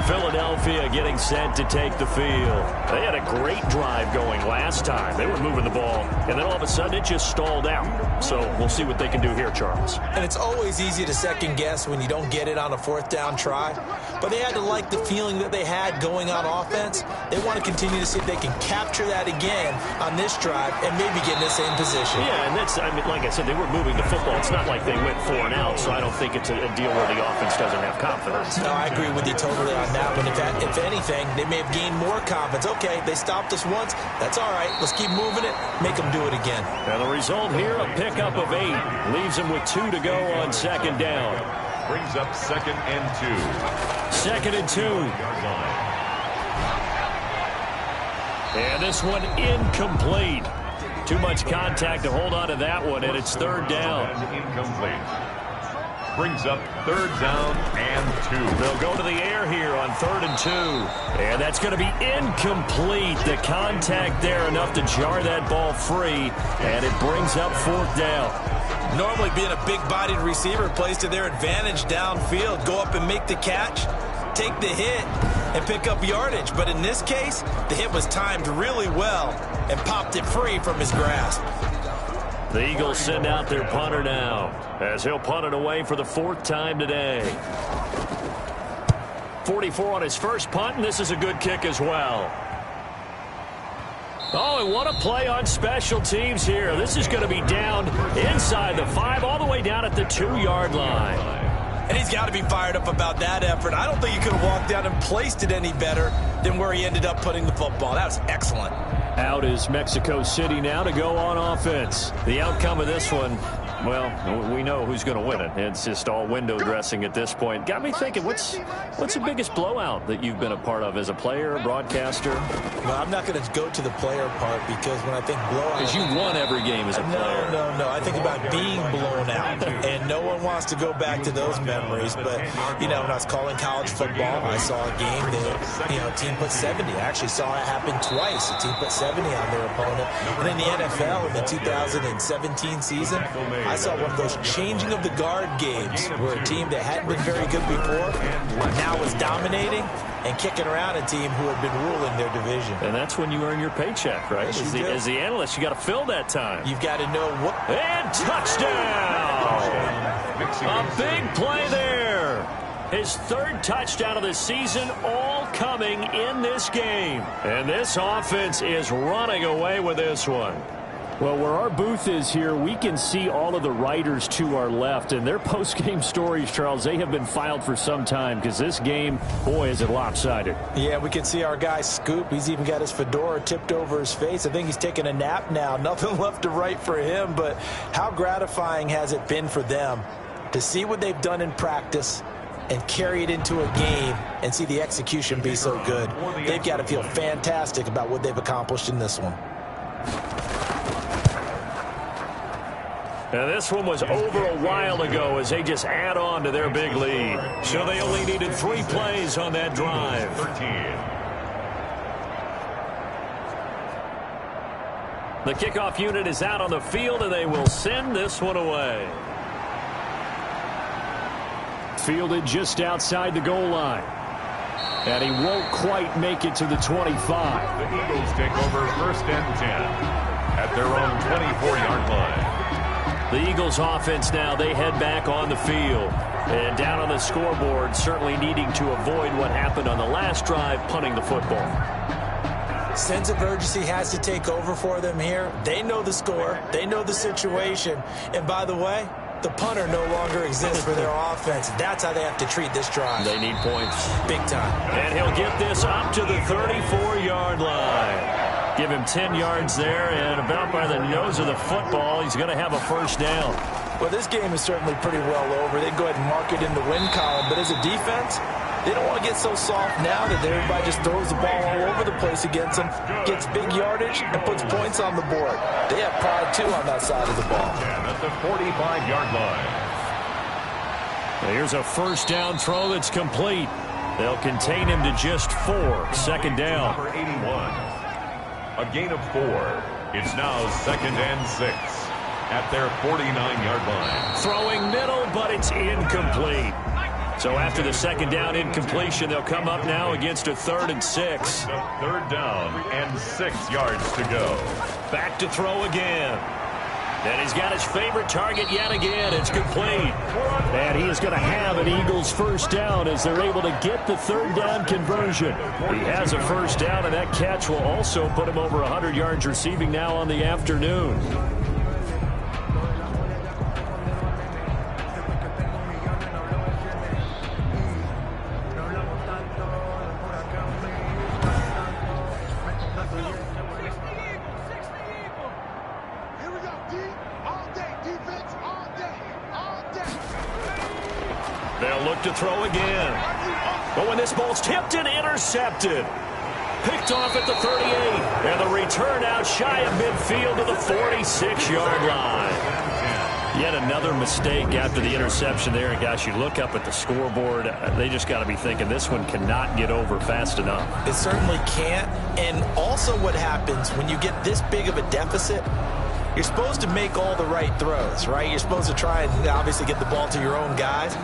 A: Philadelphia getting set to take the field. They had a great drive going last time. They were moving the ball, and then all of a sudden it just stalled out. So we'll see what they can do here, Charles.
B: And it's always easy to second guess when you don't get it on a 4th down try. But they had to like the feeling that they had going on offense. They want to continue to see if they can capture that again on this drive and maybe get in the same position.
A: Yeah, and that's, I mean, like I said, they were moving the football. It's not like they went 4 and out, so I don't think it's a deal where the offense doesn't have confidence.
B: No, I agree with you totally on that one. If anything, they may have gained more confidence. Okay, they stopped us once. That's all right. Let's keep moving it. Make them do it again.
A: And the result here, a pickup of 8. Leaves them with 2 to go on 2nd down.
F: Brings up 2nd and 2.
A: 2nd and 2. And this one incomplete. Too much contact to hold on to that one, and it's 3rd down.
F: Incomplete. Brings up 3rd down and 2.
A: They'll go to the air here on 3rd and 2. And that's going to be incomplete. The contact there enough to jar that ball free. And it brings up 4th down.
B: Normally being a big-bodied receiver plays to their advantage downfield. Go up and make the catch, take the hit, and pick up yardage. But in this case, the hit was timed really well and popped it free from his grasp.
A: The Eagles send out their punter now as he'll punt it away for the 4th time today. 44 on his first punt, and this is a good kick as well. Oh, and what a play on special teams here. This is going to be down inside the 5, all the way down at the 2-yard line.
B: And he's got to be fired up about that effort. I don't think he could have walked down and placed it any better than where he ended up putting the football. That was excellent.
A: Out is Mexico City now to go on offense. The outcome of this one, well, we know who's going to win it. It's just all window dressing at this point. Got me thinking, what's the biggest blowout that you've been a part of as a player, a broadcaster?
B: Well, I'm not going to go to the player part because when I think blowout...
A: Because you won every game as a player.
B: No. I think about being blown out. And no one wants to go back to those memories. But, you know, when I was calling college football, I saw a game that, you know, a team put 70. I actually saw it happen twice. A team put 70 on their opponent. And in the NFL in the 2017 season, I saw one of those changing of the guard games where a team that hadn't been very good before now was dominating and kicking around a team who had been ruling their division.
A: And that's when you earn your paycheck, right? As the analyst, you got to fill that time.
B: You've got to know what...
A: And touchdown! A big play there. His 3rd touchdown of the season, all coming in this game. And this offense is running away with this one. Well, where our booth is here, we can see all of the writers to our left. And their post-game stories, Charles, they have been filed for some time because this game, boy, is it lopsided.
B: Yeah, we can see our guy Scoop. He's even got his fedora tipped over his face. I think he's taking a nap now. Nothing left to write for him. But how gratifying has it been for them to see what they've done in practice and carry it into a game and see the execution be so good? They've got to feel fantastic about what they've accomplished in this one.
A: And this one was over a while ago as they just add on to their big lead. So they only needed 3 plays on that drive.
F: 13.
A: The kickoff unit is out on the field, and they will send this one away. Fielded just outside the goal line. And he won't quite make it to the 25.
F: The Eagles take over 1st and 10 at their own 24-yard line.
A: The Eagles offense now, they head back on the field. And down on the scoreboard, certainly needing to avoid what happened on the last drive, punting the football.
B: Sense of urgency has to take over for them here. They know the score. They know the situation. And by the way, the punter no longer exists for their offense. That's how they have to treat this drive.
A: They need points.
B: Big time.
A: And he'll get this up to the 34-yard line. Give him 10 yards there, and about by the nose of the football, he's going to have a first down.
B: Well, this game is certainly pretty well over. They go ahead and mark it in the win column. But as a defense, they don't want to get so soft now that everybody just throws the ball all over the place against them, gets big yardage, and puts points on the board. They have pride, too, on that side of the ball.
F: And at the 45-yard line.
A: Here's a first down throw that's complete. They'll contain him to just 4. Second down.
F: Number 81. A gain of 4. It's now 2nd and 6 at their 49-yard line.
A: Throwing middle, but it's incomplete. So after the second down incompletion, they'll come up now against a 3rd and 6.
F: 3rd down and 6 yards to go.
A: Back to throw again. And he's got his favorite target yet again. It's complete. And he is going to have an Eagles first down as they're able to get the 3rd down conversion. He has a first down, and that catch will also put him over 100 yards receiving now on the afternoon. They'll look to throw again. But when this ball's tipped and intercepted. Picked off at the 38. And the return out shy of midfield to the 46-yard line. Yet another mistake after the interception there. And, gosh, you look up at the scoreboard. They just got to be thinking this one cannot get over fast enough.
B: It certainly can't. And also what happens when you get this big of a deficit, you're supposed to make all the right throws, right? You're supposed to try and obviously get the ball to your own guys.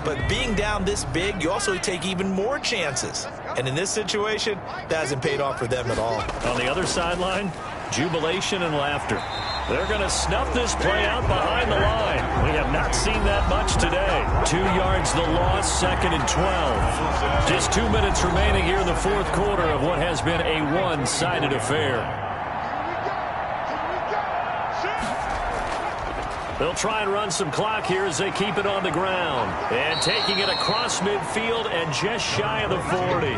B: But being down this big, you also take even more chances. And in this situation, that hasn't paid off for them at all.
A: On the other sideline, jubilation and laughter. They're going to snuff this play out behind the line. We have not seen that much today. 2 yards the loss, 2nd and 12. Just 2 minutes remaining here in the 4th quarter of what has been a one-sided affair. They'll try and run some clock here as they keep it on the ground. And taking it across midfield and just shy of the 40.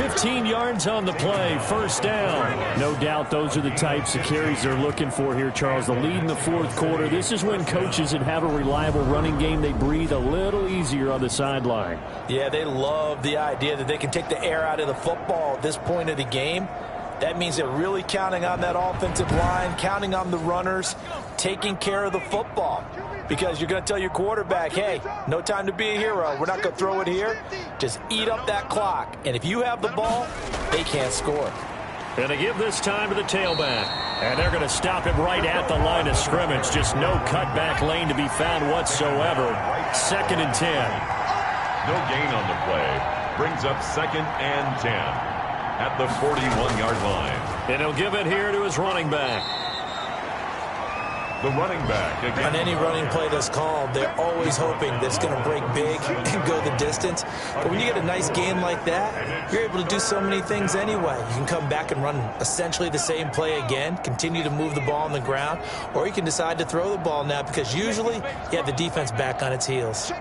A: 15 yards on the play, first down. No doubt those are the types of carries they're looking for here, Charles. The lead in the 4th quarter. This is when coaches that have a reliable running game, they breathe a little easier on the sideline.
B: Yeah, they love the idea that they can take the air out of the football at this point of the game. That means they're really counting on that offensive line, counting on the runners, taking care of the football. Because you're going to tell your quarterback, hey, no time to be a hero. We're not going to throw it here. Just eat up that clock. And if you have the ball, they can't score.
A: And they give this time to the tailback. And they're going to stop him right at the line of scrimmage. Just no cutback lane to be found whatsoever. 2nd and 10.
F: No gain on the play. Brings up 2nd and 10. At the 41-yard line.
A: And he'll give it here to his running back.
F: The running back again.
B: On any running play that's called, they're always hoping that it's going to break big and go the distance. But when you get a nice game like that, you're able to do so many things anyway. You can come back and run essentially the same play again, continue to move the ball on the ground, or you can decide to throw the ball now because usually you have the defense back on its heels.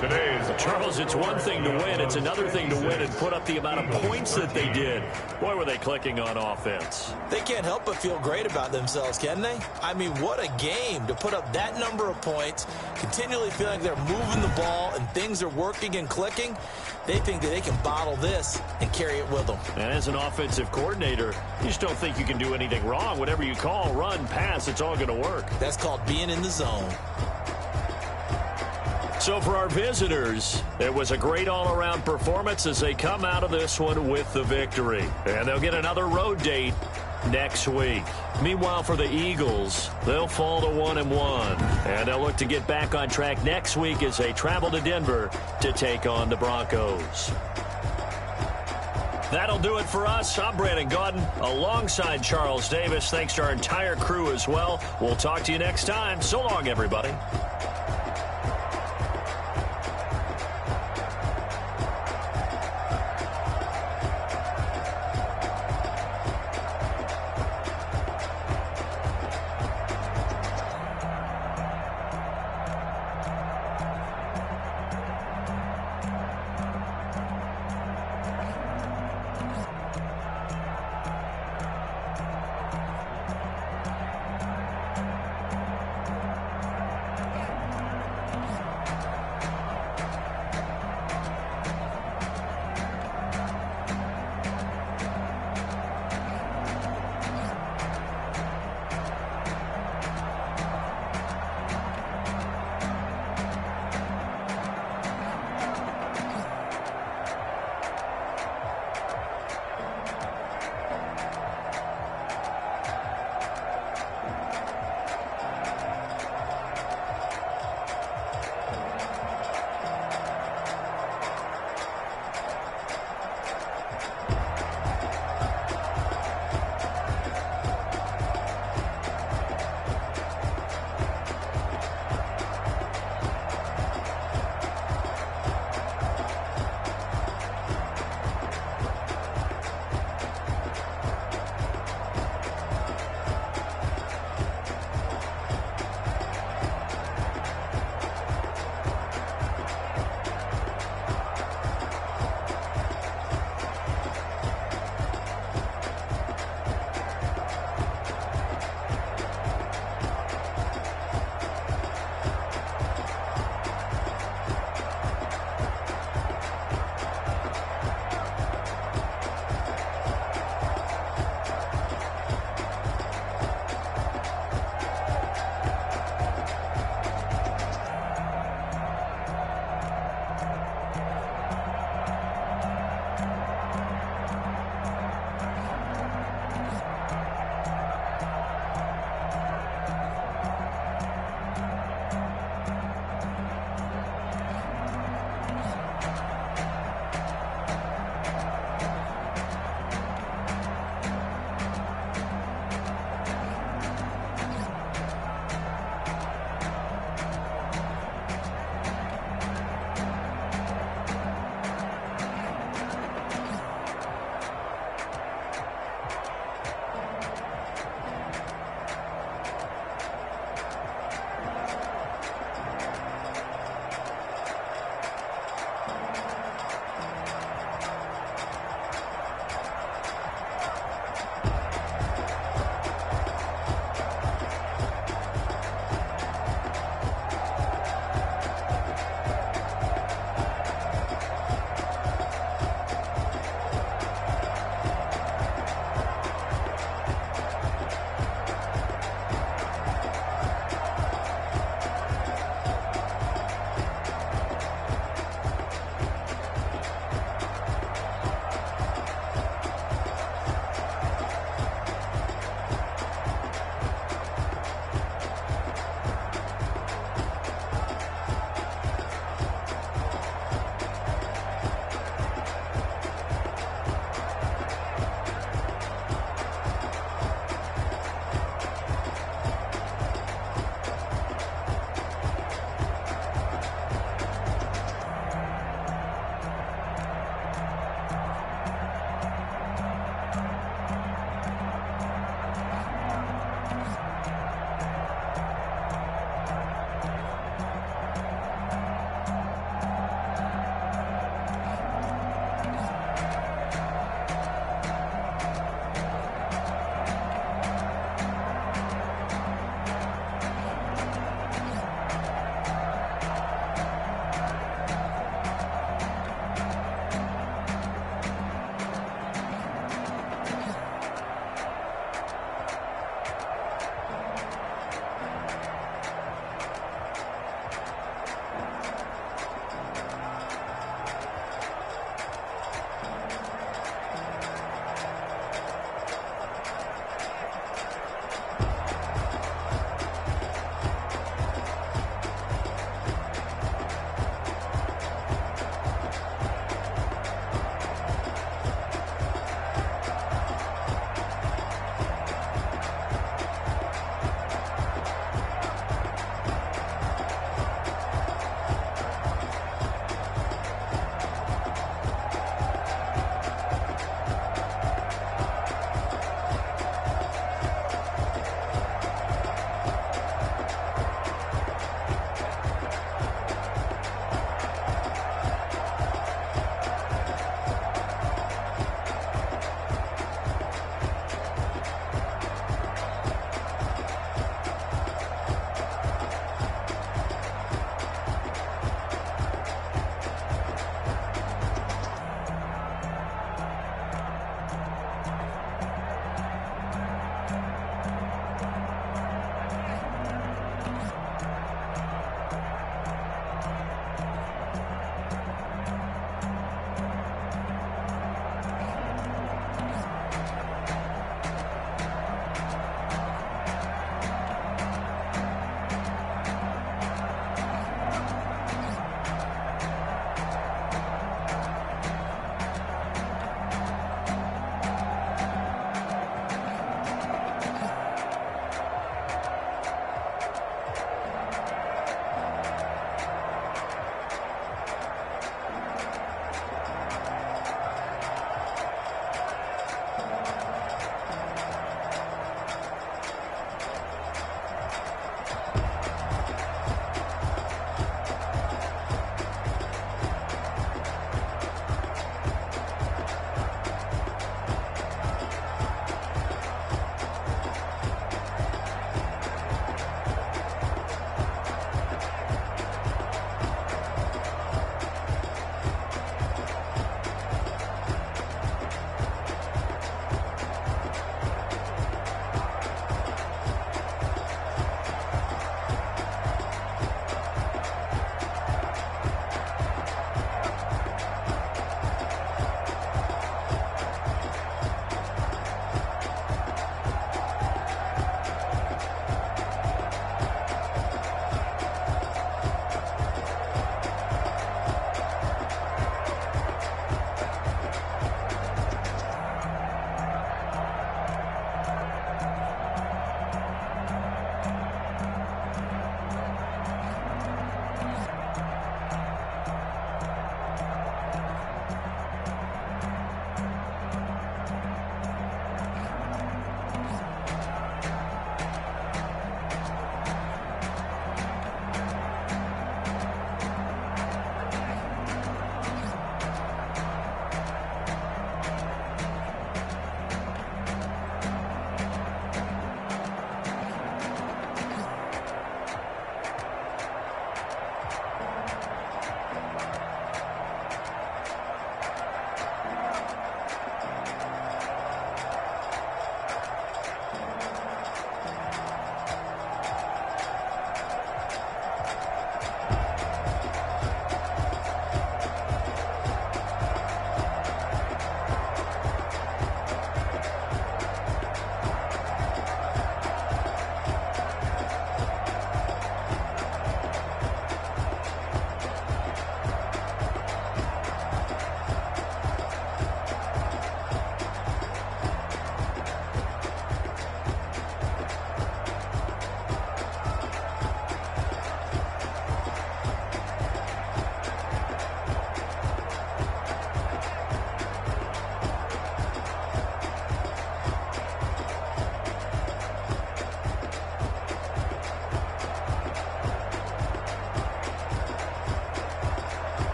F: Today's
A: Charles, it's one thing to win. It's another thing to win and put up the amount of points that they did. Boy, were they clicking on offense.
B: They can't help but feel great about themselves, can they? I mean, what a game to put up that number of points, continually feeling like they're moving the ball and things are working and clicking. They think that they can bottle this and carry it with them.
A: And as an offensive coordinator, you just don't think you can do anything wrong. Whatever you call, run, pass, it's all going to work.
B: That's called being in the zone.
A: So for our visitors, it was a great all-around performance as they come out of this one with the victory. And they'll get another road date next week. Meanwhile, for the Eagles, they'll fall to 1-1. And they'll look to get back on track next week as they travel to Denver to take on the Broncos. That'll do it for us. I'm Brandon Gaudin alongside Charles Davis. Thanks to our entire crew as well. We'll talk to you next time. So long, everybody.